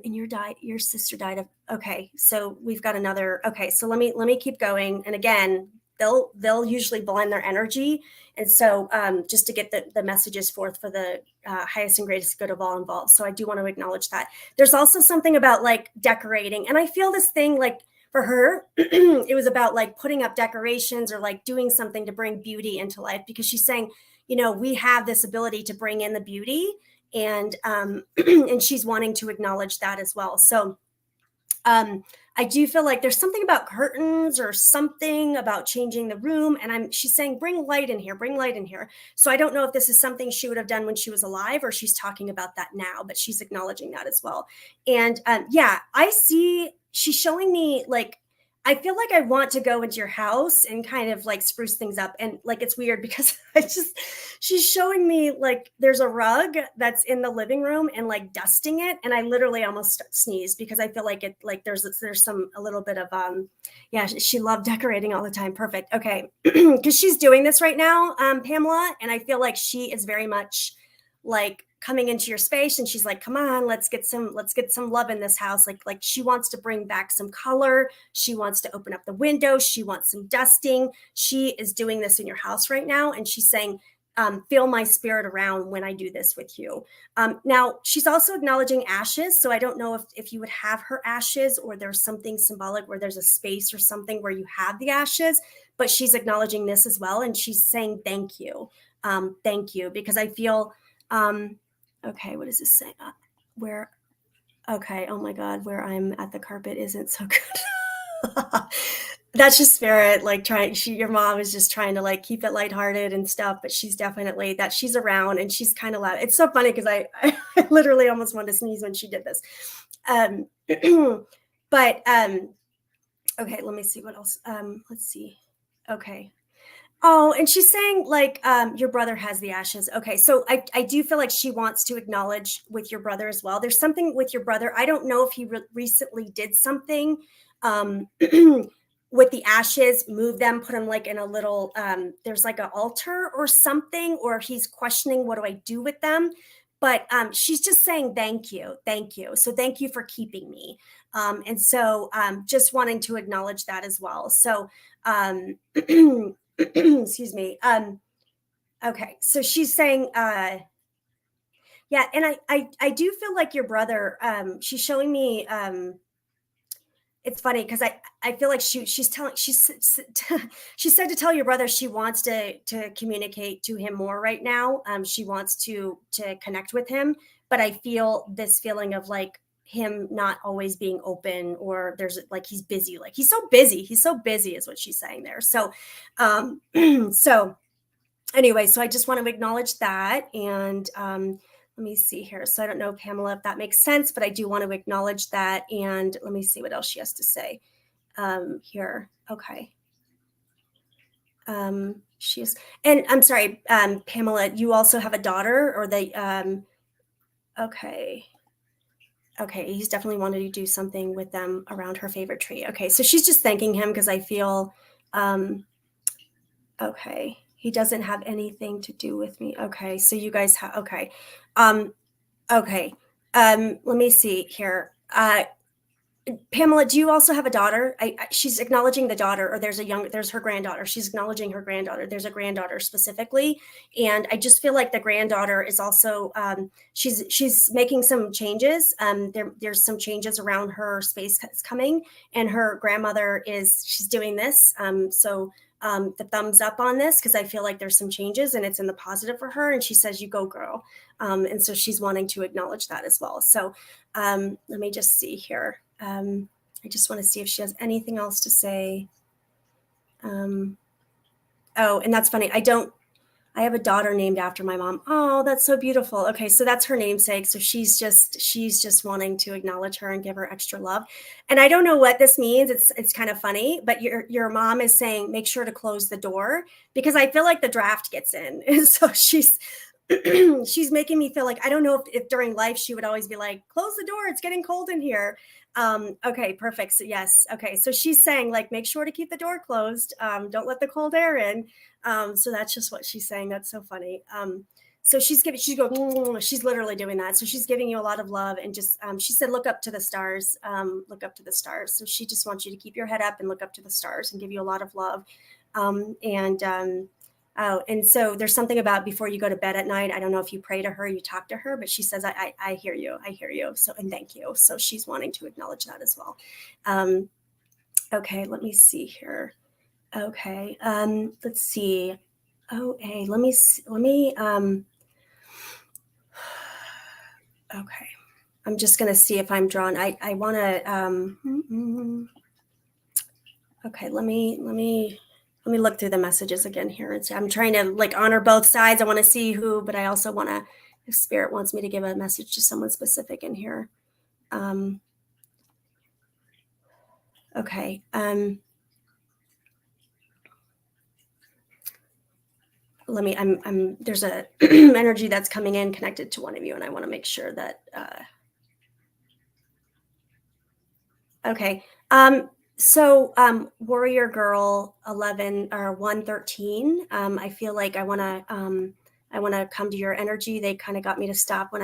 your sister died of, okay, so we've got another, okay, so let me keep going. And again, they'll usually blend their energy. And so, just to get the messages forth for the, highest and greatest good of all involved. So I do want to acknowledge that. There's also something about like decorating. And I feel this thing like, for her, it was about like putting up decorations, or like doing something to bring beauty into life, because she's saying, we have this ability to bring in the beauty. And, and she's wanting to acknowledge that as well. So, I do feel like there's something about curtains, or something about changing the room. And she's saying, bring light in here, bring light in here. So I don't know if this is something she would have done when she was alive, or she's talking about that now, but she's acknowledging that as well. And, yeah, I see she's showing me like, I feel like I want to go into your house and kind of like spruce things up. And like, it's weird because she's showing me like there's a rug that's in the living room and like dusting it. And I literally almost sneezed, because I feel like like there's a little bit of, yeah, she loved decorating all the time. Perfect. Okay. Because she's doing this right now, Pamela. And I feel like she is very much like coming into your space, and she's like, come on, let's get some love in this house. Like she wants to bring back some color. She wants to open up the windows. She wants some dusting. She is doing this in your house right now. And she's saying, feel my spirit around when I do this with you. Now she's also acknowledging ashes. So I don't know if you would have her ashes, or there's something symbolic where there's a space or something where you have the ashes, but she's acknowledging this as well. And she's saying, thank you. Thank you. Because I feel, okay, what does this say? Where, okay, oh my God, where I'm at the carpet isn't so good. That's just spirit, like your mom is just trying to like keep it lighthearted and stuff, but she's definitely that she's around, and she's kind of loud. It's so funny because I literally almost wanted to sneeze when she did this. But, okay, let me see what else. Let's see. Okay. Oh, and she's saying like, your brother has the ashes. Okay, so I do feel like she wants to acknowledge with your brother as well. There's something with your brother. I don't know if he recently did something, with the ashes, move them, put them like in a little, there's like an altar or something, or he's questioning, what do I do with them? But, she's just saying, thank you. Thank you. So thank you for keeping me. And so, just wanting to acknowledge that as well. So, excuse me. Okay. So she's saying, yeah, and I do feel like your brother, she's showing me, it's funny because I feel like she's telling she said to tell your brother she wants to communicate to him more right now. She wants to connect with him, but I feel this feeling of like him not always being open, or there's like he's busy, like he's so busy is what she's saying there. So so anyway, so I just want to acknowledge that. And let me see here. So I don't know, Pamela, if that makes sense, but I do want to acknowledge that. And let me see what else she has to say here. Okay. She's, and I'm sorry, Pamela, you also have a daughter, or they, okay. Okay, he's definitely wanted to do something with them around her favorite tree. Okay, so she's just thanking him because I feel, okay, he doesn't have anything to do with me. Okay, so you guys have, okay. Okay, let me see here. Pamela, do you also have a daughter? She's acknowledging the daughter, or there's her granddaughter. She's acknowledging her granddaughter. There's a granddaughter specifically, and I just feel like the granddaughter is also she's making some changes. There's some changes around her space that's coming, and her grandmother she's doing this. So the thumbs up on this, because I feel like there's some changes and it's in the positive for her. And she says, "You go, girl," and so she's wanting to acknowledge that as well. So let me just see here. I just want to see if she has anything else to say. Oh, and that's funny. I have a daughter named after my mom. Oh, that's so beautiful. Okay, so that's her namesake. So she's just wanting to acknowledge her and give her extra love. And I don't know what this means. It's kind of funny, but your mom is saying make sure to close the door, because I feel like the draft gets in. And so she's she's making me feel like, I don't know if during life she would always be like, close the door, it's getting cold in here. Okay, perfect. So yes. Okay. So she's saying like, make sure to keep the door closed. Don't let the cold air in. So that's just what she's saying. That's so funny. So she's literally doing that. So she's giving you a lot of love, and just, she said, look up to the stars, look up to the stars. So she just wants you to keep your head up and look up to the stars and give you a lot of love. Oh, and so there's something about before you go to bed at night. I don't know if you pray to her, you talk to her, but she says, I hear you. I hear you. So, and thank you. So she's wanting to acknowledge that as well. Okay, let me see here. Okay, let's see. Oh, hey, let me, okay. I'm just going to see if I'm drawn. I want to, okay, let me look through the messages again here. I'm trying to like honor both sides. I want to see who, but I also want to, if Spirit wants me to give a message to someone specific in here. Okay. Let me, there's a energy that's coming in connected to one of you, and I want to make sure that, okay. So Warrior Girl 11 or 113, I feel like I want to come to your energy. They kind of got me to stop when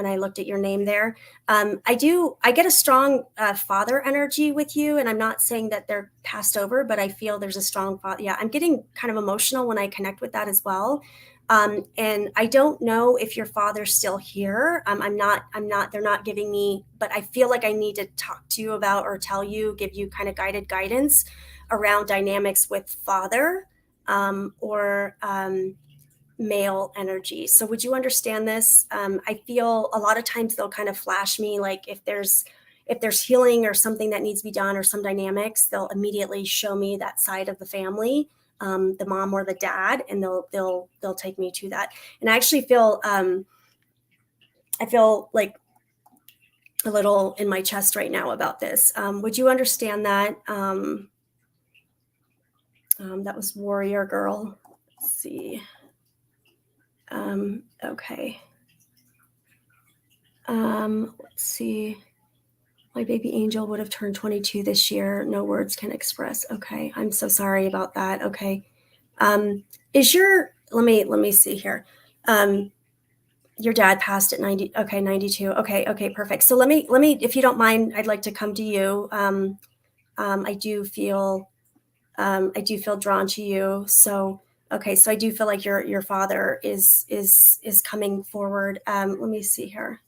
I looked at your name there. I get a strong father energy with you, and I'm not saying that they're passed over, but I feel there's a strong father. Yeah, I'm getting kind of emotional when I connect with that as well. And I don't know if your father's still here. They're not giving me, but I feel like I need to talk to you about, or give you kind of guided guidance around dynamics with father, or male energy. So would you understand this? I feel a lot of times they'll kind of flash me, like if there's healing or something that needs to be done, or some dynamics, they'll immediately show me that side of the family. The mom or the dad, and they'll take me to that. And I actually feel I feel like a little in my chest right now about this. Would you understand that? That was Warrior Girl. Let's see. Okay. Let's see. My baby angel would have turned 22 this year. No words can express. Okay. I'm so sorry about that. Okay. Let me see here. Your dad passed at 90. Okay. 92. Okay. Okay. Perfect. So let me, if you don't mind, I'd like to come to you. I do feel, I do feel drawn to you. So, okay. So I do feel like your father is coming forward. Let me see here.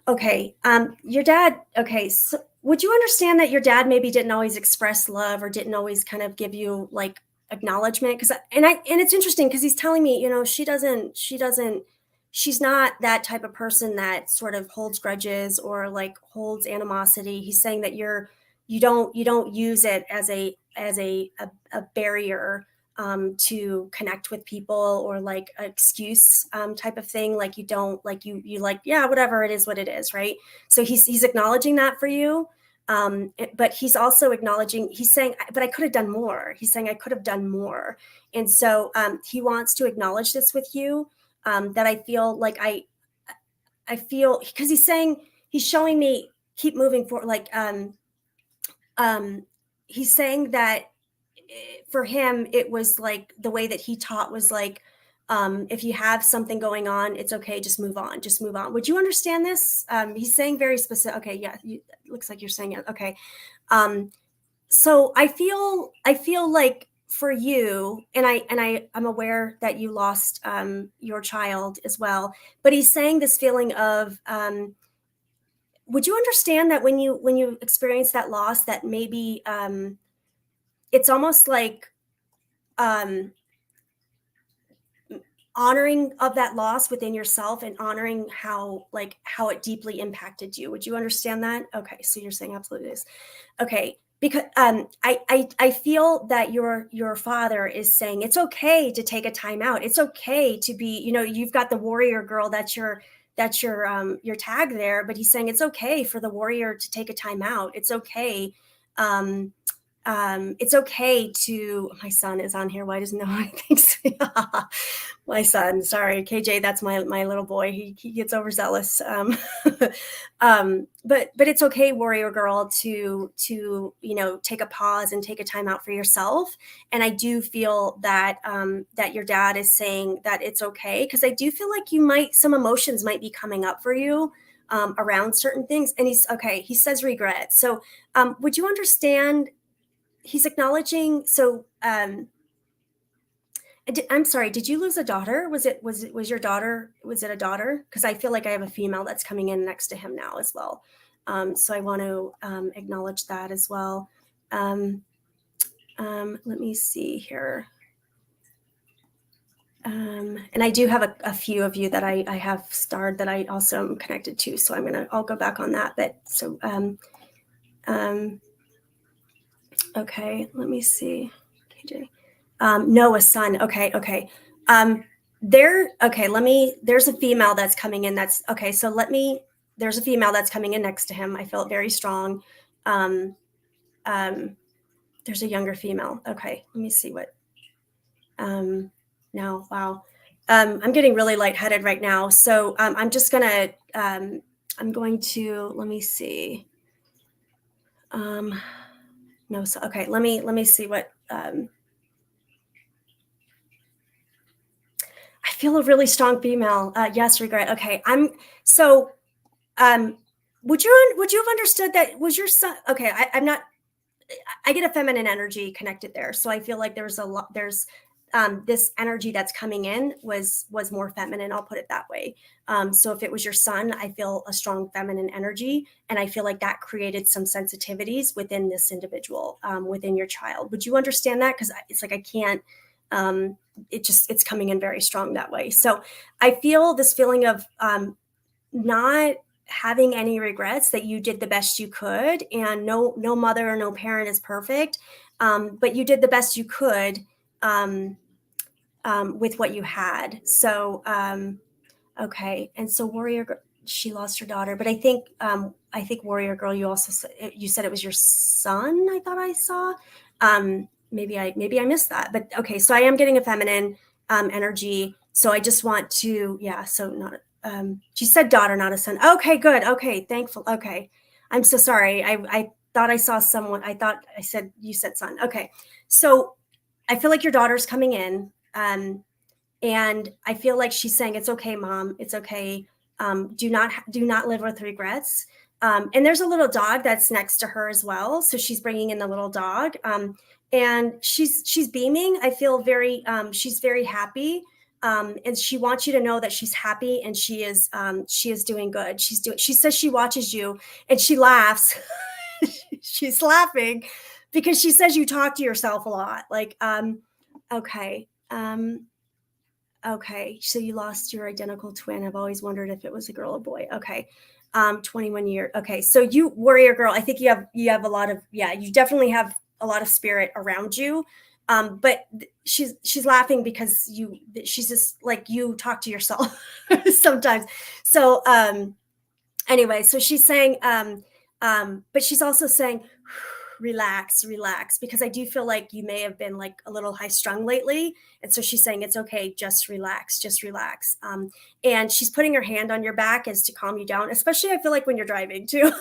Okay. Your dad, okay. So would you understand that your dad maybe didn't always express love or didn't always kind of give you like acknowledgement? And it's interesting because he's telling me, she's not that type of person that sort of holds grudges or like holds animosity. He's saying that you don't use it as a barrier to connect with people or like an excuse type of thing. Like you don't like you like, yeah, whatever it is, what it is. Right. So he's acknowledging that for you. But he's also acknowledging, he's saying, but I could have done more. He's saying I could have done more. And so he wants to acknowledge this with you, that I feel like I feel, because he's showing me keep moving forward. Like, he's saying that for him, it was like the way that he taught was like, if you have something going on, it's okay. Just move on. Just move on. Would you understand this? He's saying very specific. Okay. Yeah. It looks like you're saying it. Okay. So I feel like for you, and I'm aware that you lost, your child as well, but he's saying this feeling of, would you understand that when you experience that loss, that maybe, it's almost like, um, honoring of that loss within yourself and honoring how it deeply impacted you. Would you understand that? Okay, so you're saying absolutely is. Okay, because I feel that your father is saying it's okay to take a time out. It's okay to be, you've got the warrior girl, that's your tag there, but he's saying it's okay for the warrior to take a time out. It's okay. Um, it's okay to, my son is on here. Why doesn't know what I think? My son, sorry, KJ, that's my little boy. He gets overzealous. But it's okay, warrior girl, to take a pause and take a time out for yourself. And I do feel that that your dad is saying that it's okay, because I do feel like some emotions might be coming up for you around certain things. And he's okay. He says regret. So would you understand? He's acknowledging. So I'm sorry, did you lose a daughter? Was your daughter, was it a daughter? Because I feel like I have a female that's coming in next to him now as well. So I want to acknowledge that as well. Let me see here. And I do have a few of you that I have starred that I also am connected to. So I'll go back on that. But so, okay, let me see. KJ. Noah's son. Okay. Okay. There's a female that's coming in. That's okay. So there's a female that's coming in next to him. I felt very strong. Um, there's a younger female. Okay. Let me see what, no, wow. I'm getting really lightheaded right now. So, I'm just gonna, I'm going to, let me see. No, so, okay. Let me see what, I feel a really strong female. Yes, regret. Okay, so. Would you have understood that was your son? Okay, I'm not. I get a feminine energy connected there, so I feel like there's a lot. There's this energy that's coming in was more feminine. I'll put it that way. So if it was your son, I feel a strong feminine energy, and I feel like that created some sensitivities within this individual, within your child. Would you understand that? Because it's like I can't. It's coming in very strong that way. So I feel this feeling of not having any regrets, that you did the best you could, and no mother or no parent is perfect, but you did the best you could with what you had. So okay, and so warrior, she lost her daughter, but I think warrior girl, you said it was your son. I thought I saw. Maybe I missed that, but okay. So I am getting a feminine energy. So I just want to, yeah. So not. She said daughter, not a son. Okay, good. Okay, thankful. Okay, I'm so sorry. I thought I saw someone. I thought you said son. Okay, so I feel like your daughter's coming in, and I feel like she's saying it's okay, mom. It's okay. Do not live with regrets. And there's a little dog that's next to her as well. So she's bringing in the little dog. And she's beaming. I feel she's very happy. And she wants you to know that she's happy and she is doing good. She says she watches you and she laughs. She's laughing because she says you talk to yourself a lot. Like, okay. Okay, so you lost your identical twin. I've always wondered if it was a girl or boy. Okay. 21 years. Okay, so you warrior girl, I think you have a lot of, yeah, you definitely have a lot of spirit around you. But she's laughing because she's just like, you talk to yourself sometimes. So anyway, so she's saying, but she's also saying, relax, because I do feel like you may have been like a little high strung lately. And so she's saying, it's okay. Just relax, just relax. And she's putting her hand on your back as to calm you down, especially I feel like when you're driving too.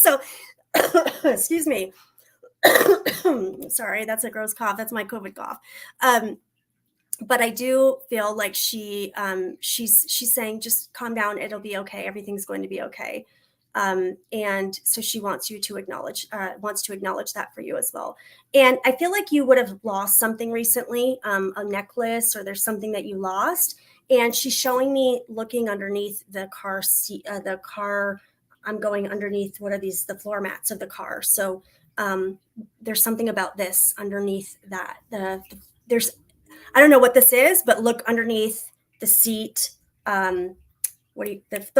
So, excuse me. Sorry, that's a gross cough. That's my COVID cough. But I do feel like she's saying, just calm down. It'll be okay. Everything's going to be okay. And so she wants to acknowledge that for you as well. And I feel like you would have lost something recently, a necklace, or there's something that you lost. And she's showing me looking underneath the car seat, I'm going underneath, what are these? The floor mats of the car. So there's something about this underneath that. I don't know what this is, but look underneath the seat. The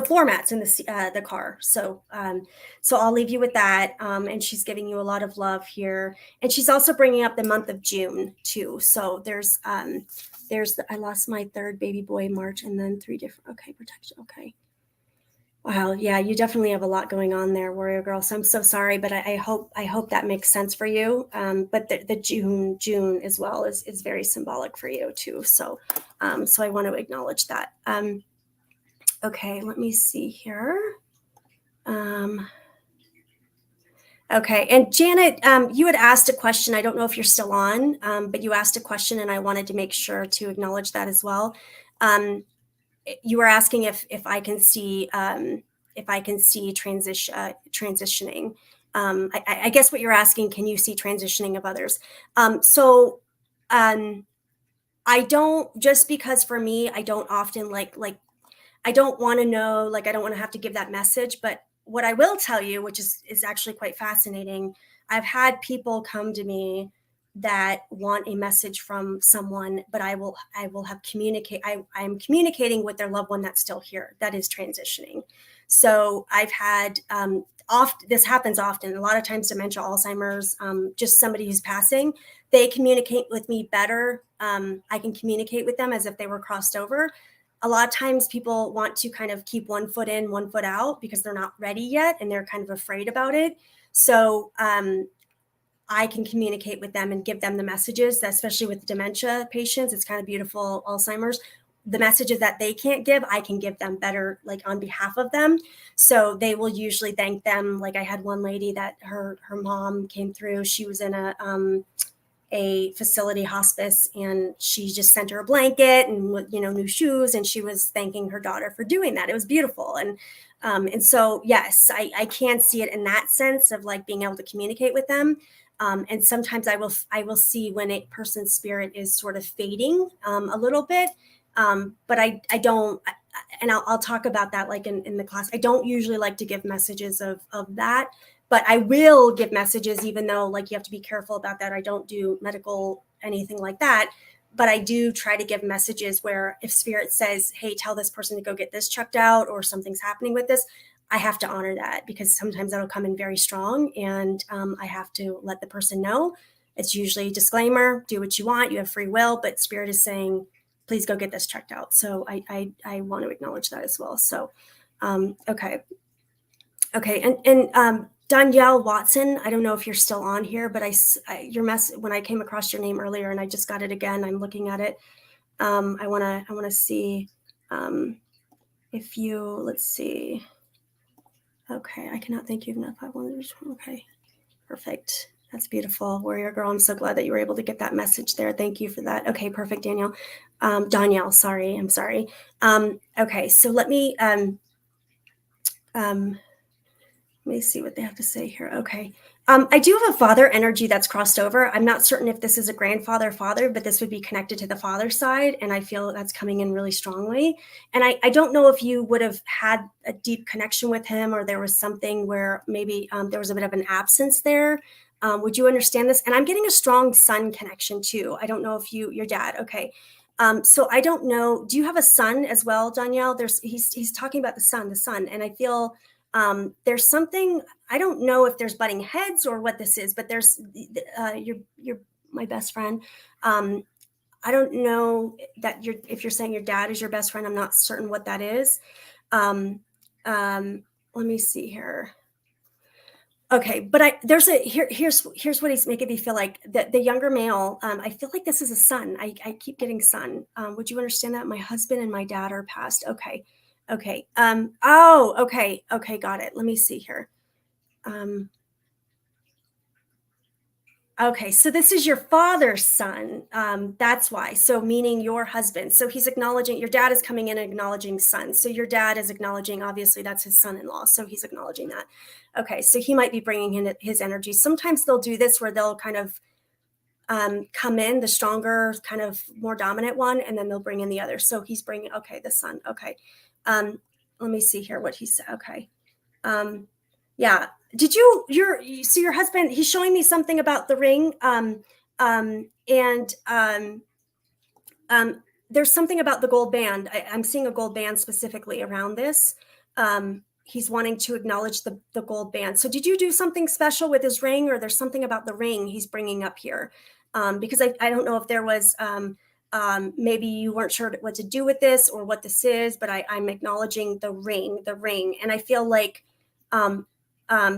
floor mats in the car. So I'll leave you with that. And she's giving you a lot of love here. And she's also bringing up the month of June too. So I lost my third baby boy in March, and then 3 different, okay, protection. Okay. Wow. Yeah, you definitely have a lot going on there, warrior girl. So I'm so sorry, but I hope that makes sense for you. But the June as well is very symbolic for you too. So I want to acknowledge that. Okay, let me see here. Okay, and Janet, you had asked a question. I don't know if you're still on, but you asked a question, and I wanted to make sure to acknowledge that as well. You were asking if I can see transitioning. I guess what you're asking, can you see transitioning of others? I don't, just because for me, I don't often like I don't want to know, like, I don't want to have to give that message. But what I will tell you, which is actually quite fascinating, I've had people come to me that want a message from someone, but I'm communicating with their loved one that's still here, that is transitioning. So I've had, this happens often, a lot of times, dementia, Alzheimer's, just somebody who's passing, they communicate with me better. I can communicate with them as if they were crossed over. A lot of times people want to kind of keep one foot in, one foot out, because they're not ready yet and they're kind of afraid about it. So I can communicate with them and give them the messages, especially with dementia patients. It's kind of beautiful, Alzheimer's. The messages that they can't give, I can give them better, like on behalf of them. So they will usually thank them. Like I had one lady that her mom came through. She was in a facility hospice, and she just sent her a blanket and new shoes, and she was thanking her daughter for doing that. It was beautiful. And so yes, I can see it in that sense of like being able to communicate with them. And sometimes I will see when a person's spirit is sort of fading a little bit. But I don't, and I'll talk about that like in the class. I don't usually like to give messages of that. But I will give messages, even though like you have to be careful about that. I don't do medical anything like that. But I do try to give messages where if spirit says, hey, tell this person to go get this checked out, or something's happening with this, I have to honor that, because sometimes that'll come in very strong, and I have to let the person know. It's usually a disclaimer, do what you want, you have free will, but spirit is saying, please go get this checked out. So I want to acknowledge that as well. So, okay. And Danielle Watson, I don't know if you're still on here, but when I came across your name earlier and I just got it again, I'm looking at it. I want to see if you, let's see. Okay, I cannot thank you enough. Okay, perfect. That's beautiful, warrior girl. I'm so glad that you were able to get that message there. Thank you for that. Okay, perfect, Danielle. Danielle, sorry, I'm sorry. Okay, so let me. Let me see what they have to say here. Okay. I do have a father energy that's crossed over. I'm not certain if this is a grandfather or father, but this would be connected to the father side. And I feel that's coming in really strongly. And I don't know if you would have had a deep connection with him, or there was something where maybe there was a bit of an absence there. Would you understand this? And I'm getting a strong son connection too. I don't know if your dad. Okay. So I don't know. Do you have a son as well, Danielle? He's talking about the son, and I feel there's something. I don't know if there's butting heads or what this is, but there's you're my best friend. I don't know that if you're saying your dad is your best friend. I'm not certain what that is. Um, Let me see here. Okay, but here's what he's making me feel like. The younger male, I feel like this is a son. I keep getting son. Would you understand that? My husband and my dad are passed. Okay. Okay. Oh, okay. Okay, got it. Let me see here. Okay, so this is your father's son. That's why. So meaning your husband. So he's acknowledging your dad is coming in and acknowledging son. So your dad is acknowledging, obviously that's his son-in-law. So he's acknowledging that. Okay, so he might be bringing in his energy. Sometimes they'll do this where they'll kind of come in, the stronger, kind of more dominant one, and then they'll bring in the other. So he's bringing, okay, the son. Okay. Let me see here what he said. Okay. Yeah. Did your husband, he's showing me something about the ring. And there's something about the gold band. I'm seeing a gold band specifically around this. He's wanting to acknowledge the gold band. So did you do something special with his ring, or there's something about the ring he's bringing up here? Because I don't know if there was, maybe you weren't sure what to do with this or what this is, but I'm acknowledging the ring. And I feel like,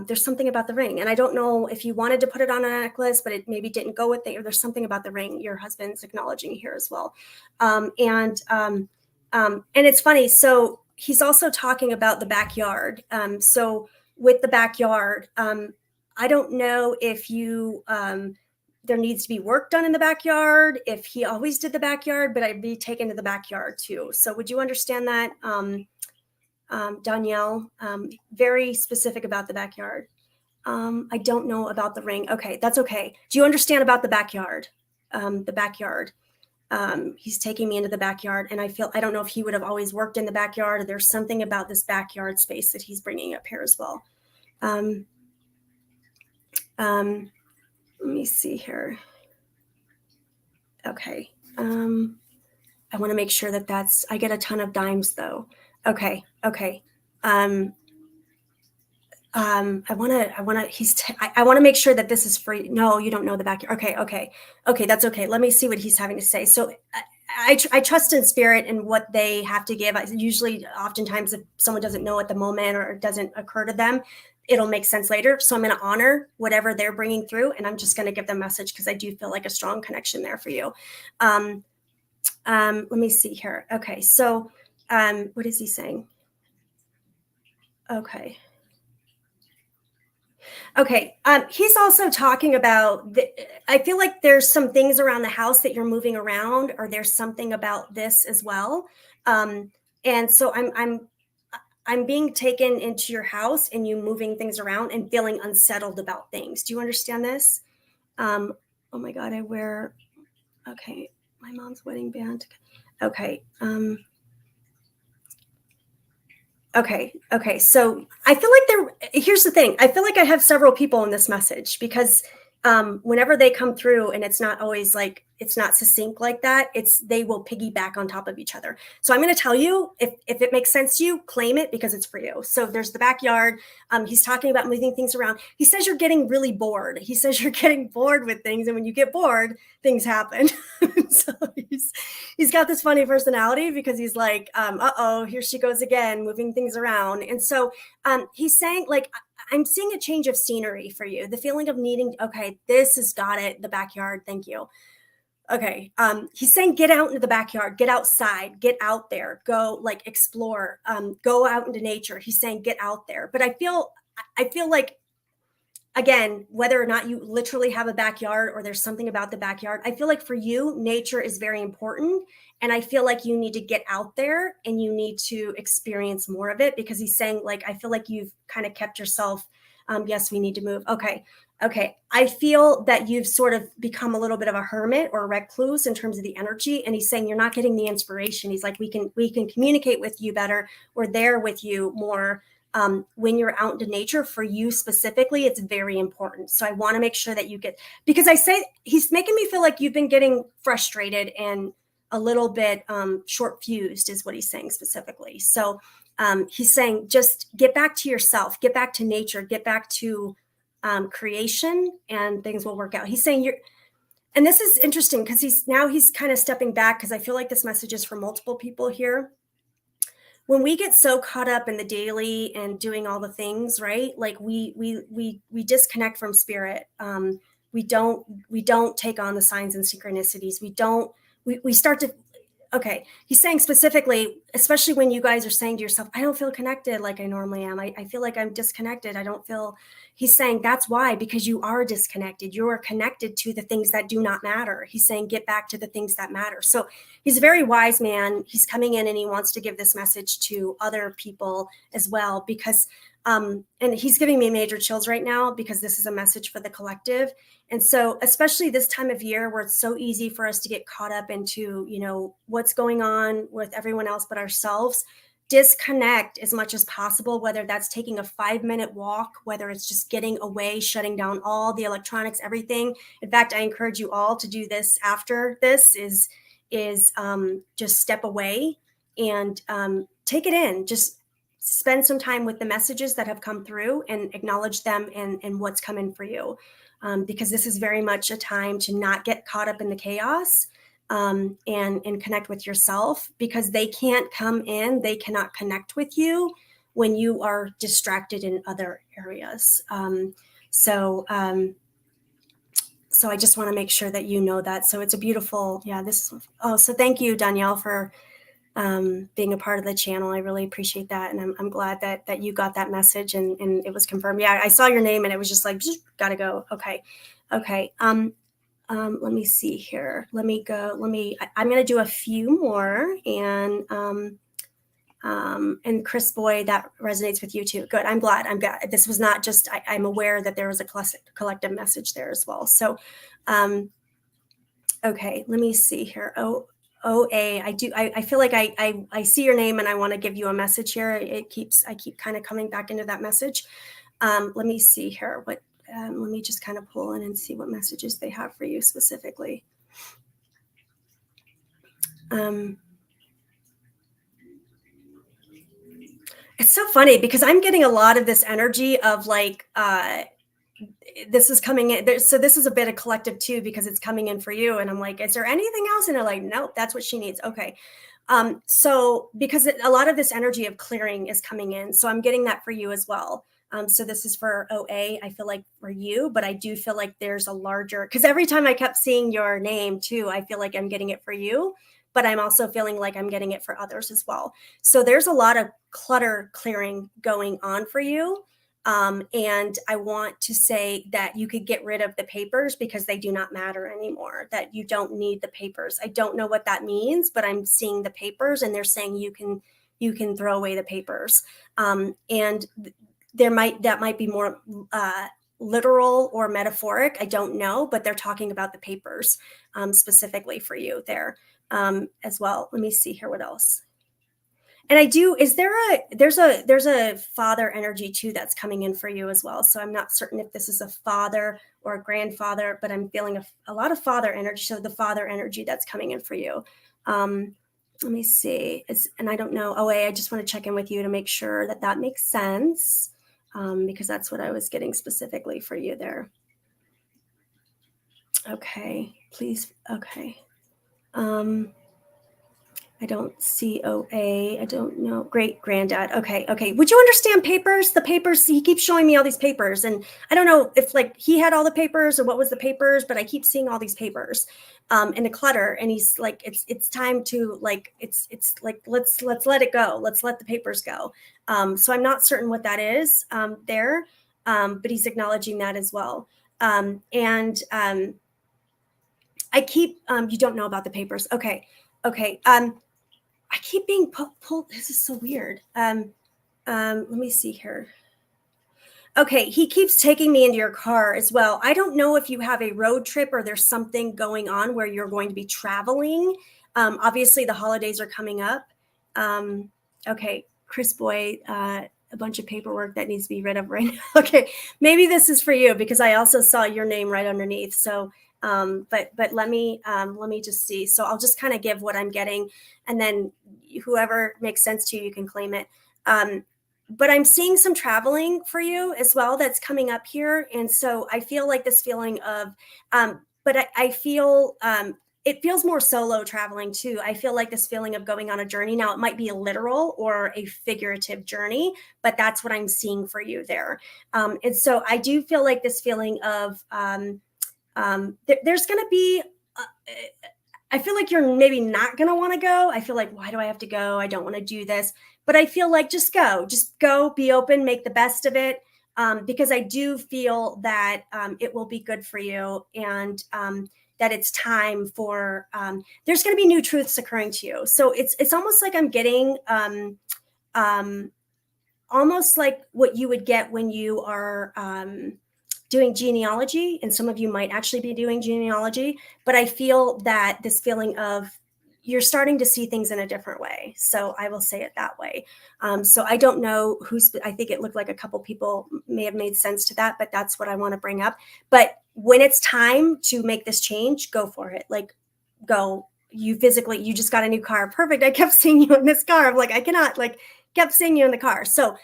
there's something about the ring, and I don't know if you wanted to put it on a necklace, but it maybe didn't go with it, or there's something about the ring your husband's acknowledging here as well. And it's funny. So he's also talking about the backyard. So with the backyard, I don't know if there needs to be work done in the backyard, if he always did the backyard, but I'd be taken to the backyard too. So would you understand that? Danielle, very specific about the backyard. I don't know about the ring. Okay, that's okay. Do you understand about the backyard? The backyard. He's taking me into the backyard, and I don't know if he would have always worked in the backyard, or there's something about this backyard space that he's bringing up here as well. Let me see here. Okay. I want to make sure I get a ton of dimes though. Okay. I want to make sure that this is free. No, you don't know the backyard. Okay. That's okay. Let me see what he's having to say. So I trust in spirit and what they have to give. Oftentimes, if someone doesn't know at the moment or it doesn't occur to them, it'll make sense later. So I'm going to honor whatever they're bringing through, and I'm just going to give them a message because I do feel like a strong connection there for you. Let me see here. Okay. So, what is he saying? Okay. He's also talking about, I feel like there's some things around the house that you're moving around, or there's something about this as well. And so I'm being taken into your house and you moving things around and feeling unsettled about things. Do you understand this? Oh my God, okay, my mom's wedding band. Okay. Okay. So I feel like here's the thing. I feel like I have several people in this message, because whenever they come through, and it's not always like, it's not succinct like that, they will piggyback on top of each other. So I'm going to tell you, if it makes sense to you, claim it, because it's for you. So there's the backyard. He's talking about moving things around. He says you're getting really bored. He says you're getting bored with things. And when you get bored, things happen. So he's got this funny personality, because he's like, here she goes again, moving things around. And so he's saying, like, I'm seeing a change of scenery for you. The feeling of needing, okay, this has got it. The backyard. Thank you. Okay. He's saying, get out into the backyard, get outside, get out there, go like explore, go out into nature. He's saying, get out there. But I feel like again, whether or not you literally have a backyard or there's something about the backyard, I feel like for you, nature is very important. And I feel like you need to get out there and you need to experience more of it, because he's saying, like, I feel like you've kind of kept yourself. Yes, we need to move. Okay. Okay. I feel that you've sort of become a little bit of a hermit or a recluse in terms of the energy. And he's saying you're not getting the inspiration. He's like, we can communicate with you better. We're there with you more. When you're out into nature, for you specifically, it's very important. So I want to make sure that you get, because I say he's making me feel like you've been getting frustrated and a little bit short fused is what he's saying specifically. So he's saying just get back to yourself, get back to nature, get back to creation, and things will work out. He's saying and this is interesting because he's kind of stepping back, because I feel like this message is for multiple people here. When we get so caught up in the daily and doing all the things, right? Like we disconnect from spirit. We don't take on the signs and synchronicities. We start to, okay. He's saying specifically, especially when you guys are saying to yourself, I don't feel connected like I normally am. I feel like I'm disconnected. I don't feel, he's saying that's why, because you are disconnected. You are connected to the things that do not matter. He's saying, get back to the things that matter. So he's a very wise man. He's coming in and he wants to give this message to other people as well, because, and he's giving me major chills right now, because this is a message for the collective. And so, especially this time of year where it's so easy for us to get caught up into, what's going on with everyone else but ourselves, disconnect as much as possible, whether that's taking a 5-minute walk, whether it's just getting away, shutting down all the electronics, everything. In fact, I encourage you all to do this after this is just step away and take it in. Just spend some time with the messages that have come through and acknowledge them and what's coming for you. Because this is very much a time to not get caught up in the chaos and connect with yourself, because they can't come in, they cannot connect with you when you are distracted in other areas. So I just want to make sure that you know that. So it's a beautiful, so thank you, Danielle, for being a part of the channel. I really appreciate that. And I'm glad that you got that message and it was confirmed. Yeah, I saw your name and it was just like, gotta go. Okay. Let me see here. I'm going to do a few more and Chris Boy, that resonates with you too. Good. I'm glad. This was not just, I'm aware that there was a collective message there as well. So, okay, let me see here. OA, I feel like I see your name and I want to give you a message here. I keep kind of coming back into that message. Let me see here. Let me just kind of pull in and see what messages they have for you specifically. It's so funny because I'm getting a lot of this energy of like, this is coming in. So this is a bit of collective too, because it's coming in for you. And I'm like, is there anything else? And they're like, nope, that's what she needs. Okay. So because a lot of this energy of clearing is coming in. So I'm getting that for you as well. So this is for OA, I feel like for you, but I do feel like there's a larger, because every time I kept seeing your name too, I feel like I'm getting it for you, but I'm also feeling like I'm getting it for others as well. So there's a lot of clutter clearing going on for you. And I want to say that you could get rid of the papers because they do not matter anymore, that you don't need the papers. I don't know what that means, but I'm seeing the papers and they're saying you can throw away the papers. And that might be more literal or metaphoric. I don't know, but they're talking about the papers specifically for you there as well. Let me see here. What else? And there's a father energy too that's coming in for you as well. So I'm not certain if this is a father or a grandfather, but I'm feeling a lot of father energy. So the father energy that's coming in for you. Let me see. And I don't know. I just want to check in with you to make sure that makes sense, because that's what I was getting specifically for you there. Okay, please. Okay. I don't see OA. I don't know. Great granddad. Okay. Would you understand papers? The papers, he keeps showing me all these papers. And I don't know if like he had all the papers or what was the papers, but I keep seeing all these papers in the clutter. And he's like, it's time to like, it's like, let's let it go. Let's let the papers go. So I'm not certain what that is there. but he's acknowledging that as well. And I keep, you don't know about the papers. Okay. Okay. I keep being pulled. This is so weird. Let me see here. Okay, he keeps taking me into your car as well. I don't know if you have a road trip or there's something going on where you're going to be traveling. Obviously, the holidays are coming up. Okay, Chris Boy, a bunch of paperwork that needs to be rid of right now. Okay, maybe this is for you because I also saw your name right underneath. So, but let me just see. So I'll just kind of give what I'm getting, and then whoever makes sense to you, you can claim it. But I'm seeing some traveling for you as well that's coming up here. And so I feel like this feeling of, but I feel it feels more solo traveling too. I feel like this feeling of going on a journey. Now, it might be a literal or a figurative journey, but that's what I'm seeing for you there. And so I do feel like this feeling of there's going to be. I feel like you're maybe not going to want to go. I feel like, why do I have to go? I don't want to do this. But I feel like just go, be open, make the best of it. Because I do feel that it will be good for you and that it's time for, there's going to be new truths occurring to you. So it's almost like I'm getting almost like what you would get when you are doing genealogy, and some of you might actually be doing genealogy, but I feel that this feeling of you're starting to see things in a different way. So I will say it that way. So I don't know I think it looked like a couple people may have made sense to that, but that's what I want to bring up. But when it's time to make this change, go for it. Like, go. You just got a new car. Perfect. I kept seeing you in this car. I'm like, I cannot, like, kept seeing you in the car. So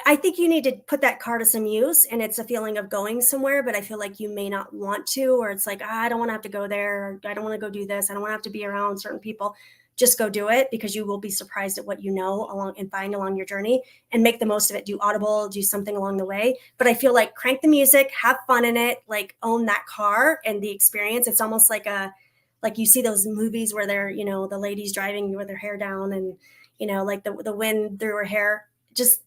I think you need to put that car to some use, and it's a feeling of going somewhere, but I feel like you may not want to, or it's like, I don't want to have to go there. I don't want to go do this. I don't want to have to be around certain people. Just go do it, because you will be surprised at what you know along and find along your journey, and make the most of it. Do Audible, do something along the way. But I feel like crank the music, have fun in it, like own that car and the experience. It's almost like you see those movies where they're, the ladies driving with their hair down and, like the wind through her hair. Just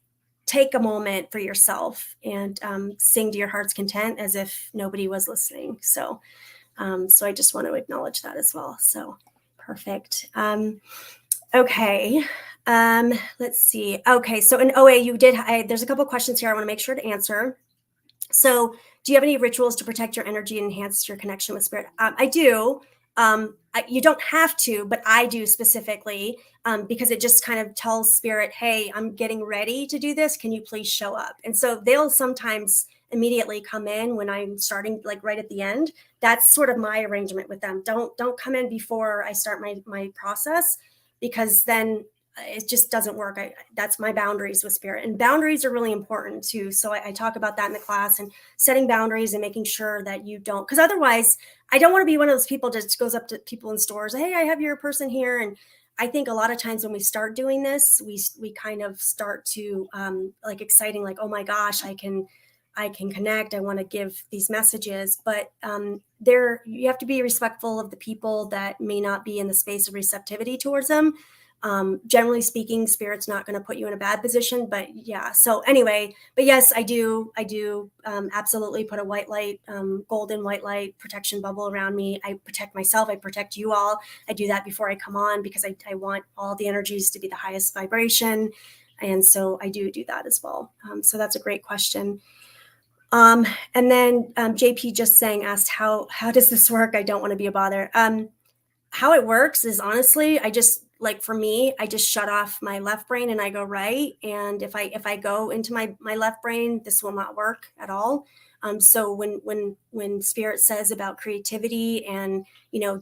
take a moment for yourself and sing to your heart's content as if nobody was listening. So I just want to acknowledge that as well. So perfect. Okay. Let's see. Okay. So in OA, there's a couple questions here I want to make sure to answer. So do you have any rituals to protect your energy and enhance your connection with spirit? I do. You don't have to, but I do specifically because it just kind of tells spirit, hey, I'm getting ready to do this. Can you please show up? And so they'll sometimes immediately come in when I'm starting, like right at the end. That's sort of my arrangement with them. Don't come in before I start my process, because then it just doesn't work. That's my boundaries with spirit, and boundaries are really important too. So I talk about that in the class, and setting boundaries and making sure that you don't, because otherwise I don't want to be one of those people that just goes up to people in stores. Hey, I have your person here. And I think a lot of times when we start doing this, we kind of start to like exciting, like, oh my gosh, I can connect. I want to give these messages, but you have to be respectful of the people that may not be in the space of receptivity towards them. Generally speaking, spirit's not going to put you in a bad position, but yeah. So anyway, but yes, I do absolutely put a white light, golden white light protection bubble around me. I protect myself. I protect you all. I do that before I come on, because I want all the energies to be the highest vibration. And so I do that as well. So that's a great question. And then JP just asked, how does this work? I don't want to be a bother. How it works is, honestly, for me, I just shut off my left brain and I go right. And if I go into my left brain, this will not work at all. So when spirit says about creativity and,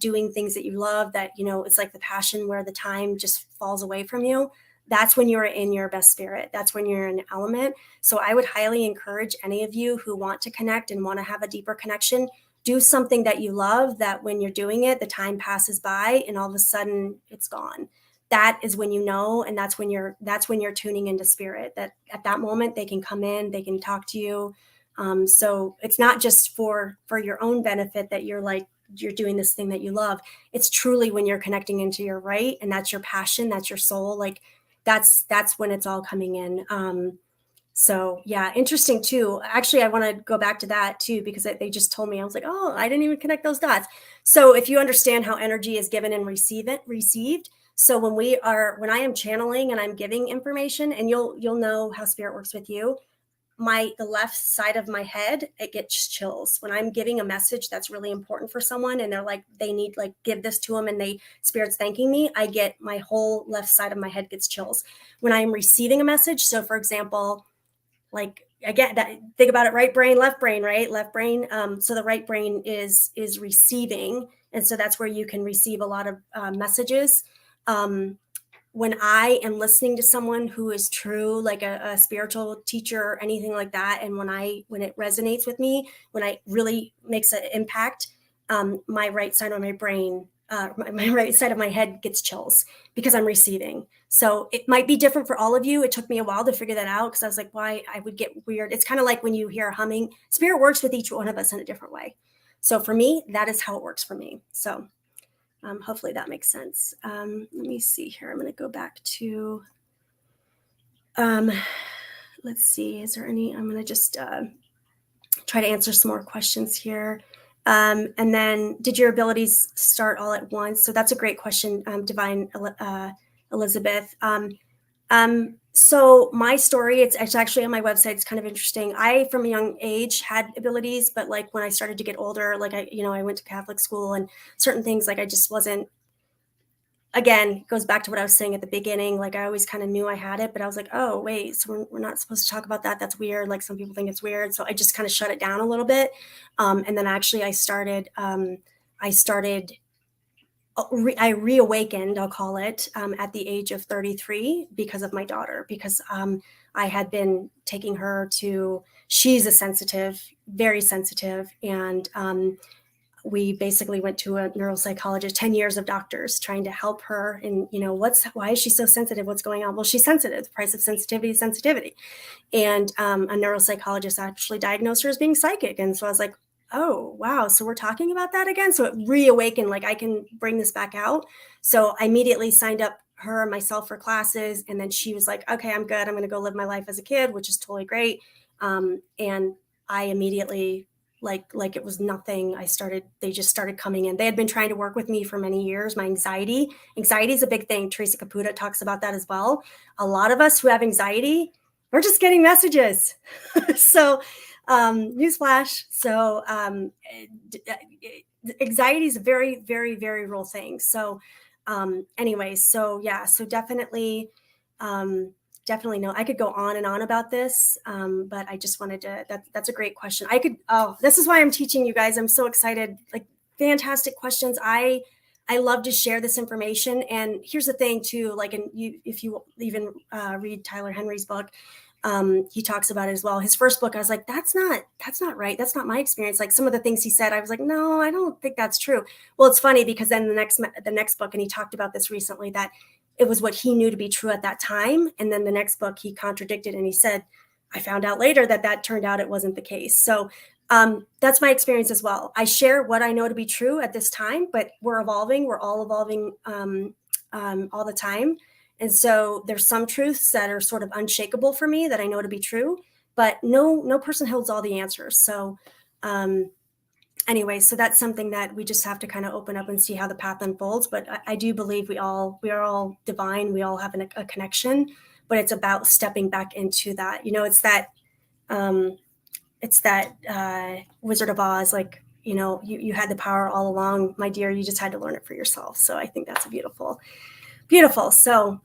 doing things that you love, that, it's like the passion where the time just falls away from you, that's when you're in your best spirit. That's when you're in element. So I would highly encourage any of you who want to connect and want to have a deeper connection, do something that you love, that when you're doing it, the time passes by and all of a sudden it's gone. That is when you know, and that's when you're tuning into spirit, that at that moment they can come in, they can talk to you. So it's not just for your own benefit that you're doing this thing that you love. It's truly when you're connecting into your right, and that's your passion, that's your soul. Like that's when it's all coming in. So yeah, interesting too. Actually, I want to go back to that too, because they just told me, I was like, oh, I didn't even connect those dots. So if you understand how energy is given and received. So when I am channeling and I'm giving information, and you'll know how spirit works with you, the left side of my head, it gets chills when I'm giving a message that's really important for someone, and they're like, they need, like, give this to them, and spirit's thanking me. I get, my whole left side of my head gets chills when I'm receiving a message. So for example, like, again, that, think about it, right brain, left brain, right? Left brain. So the right brain is receiving. And so that's where you can receive a lot of messages. When I am listening to someone who is true, like a spiritual teacher or anything like that, and when it resonates with me, when I really makes an impact, my right side of my brain, my right side of my head gets chills because I'm receiving. So it might be different for all of you. It took me a while to figure that out, because I was like, why I would get weird. It's kind of like when you hear humming. Spirit works with each one of us in a different way. So for me, that is how it works for me. So hopefully that makes sense. Let me see here. I'm going to go back to, let's see, is there any, I'm going to just try to answer some more questions here. And then, did your abilities start all at once? So that's a great question, Divine Elizabeth. So my story, it's actually on my website. It's kind of interesting. I, from a young age, had abilities, but like when I started to get older, like I went to Catholic school, and certain things, like I just wasn't, again, goes back to what I was saying at the beginning. Like I always kind of knew I had it, but I was like, oh wait, so we're not supposed to talk about that. That's weird. Like some people think it's weird. So I just kind of shut it down a little bit. And then actually I reawakened, I'll call it, at the age of 33 because of my daughter, because I had been taking her to, she's a sensitive, very sensitive. And we basically went to a neuropsychologist, 10 years of doctors trying to help her. And, why is she so sensitive? What's going on? Well, she's sensitive. The price of sensitivity is sensitivity. And a neuropsychologist actually diagnosed her as being psychic. And so I was like, oh, wow. So we're talking about that again. So it reawakened, like I can bring this back out. So I immediately signed up her and myself for classes. And then she was like, okay, I'm good. I'm going to go live my life as a kid, which is totally great. And I immediately, like it was nothing. They just started coming in. They had been trying to work with me for many years. My anxiety is a big thing. Teresa Caputa talks about that as well. A lot of us who have anxiety, we're just getting messages. So newsflash. So anxiety is a very, very, very real thing. So anyways, so yeah, so definitely no, I could go on and on about this, but I just wanted to, that's a great question. This is why I'm teaching you guys. I'm so excited, like fantastic questions. I love to share this information. And here's the thing too, like, if you even read Tyler Henry's book, he talks about it as well. His first book, I was like, that's not right. That's not my experience. Like some of the things he said, I was like, no, I don't think that's true. Well, it's funny because then the next book, and he talked about this recently, that it was what he knew to be true at that time. And then the next book he contradicted, and he said, I found out later that turned out it wasn't the case. So that's my experience as well. I share what I know to be true at this time, but we're evolving. We're all evolving all the time. And so there's some truths that are sort of unshakable for me that I know to be true, but no person holds all the answers. So anyway, so that's something that we just have to kind of open up and see how the path unfolds. But I do believe we are all divine. We all have a connection, but it's about stepping back into that. It's that Wizard of Oz, like, you had the power all along, my dear. You just had to learn it for yourself. So I think that's beautiful. So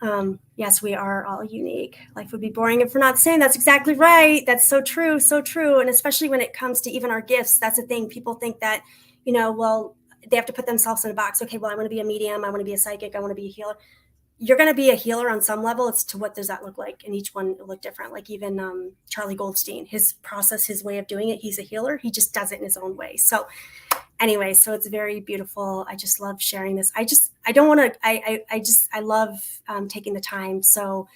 yes, we are all unique. Life would be boring if we're not saying. That's exactly right. That's so true. So true. And especially when it comes to even our gifts, that's the thing. People think that, well, they have to put themselves in a box. Okay, well, I want to be a medium. I want to be a psychic. I want to be a healer. You're going to be a healer on some level. It's to what does that look like? And each one will look different. Like even Charlie Goldstein, his process, his way of doing it, he's a healer. He just does it in his own way. So anyway, so it's very beautiful. I just love sharing this. I love taking the time. So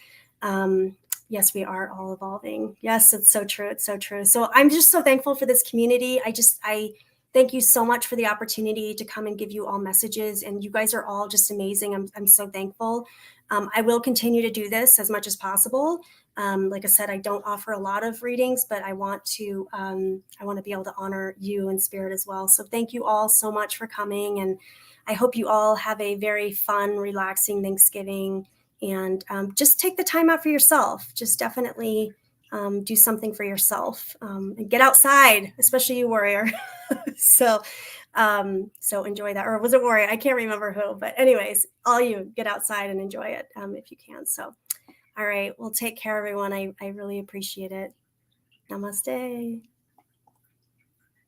yes, we are all evolving. Yes, it's so true. It's so true. So I'm just so thankful for this community. Thank you so much for the opportunity to come and give you all messages. And you guys are all just amazing. I'm so thankful. I will continue to do this as much as possible. Like I said, I don't offer a lot of readings, but I want to be able to honor you in spirit as well. So thank you all so much for coming. And I hope you all have a very fun, relaxing Thanksgiving. And just take the time out for yourself. Just definitely do something for yourself and get outside, especially you, warrior. So enjoy that. Or was it warrior? I can't remember who, but anyways, all you get outside and enjoy it if you can. So, all right, well, take care, everyone. I really appreciate it. Namaste.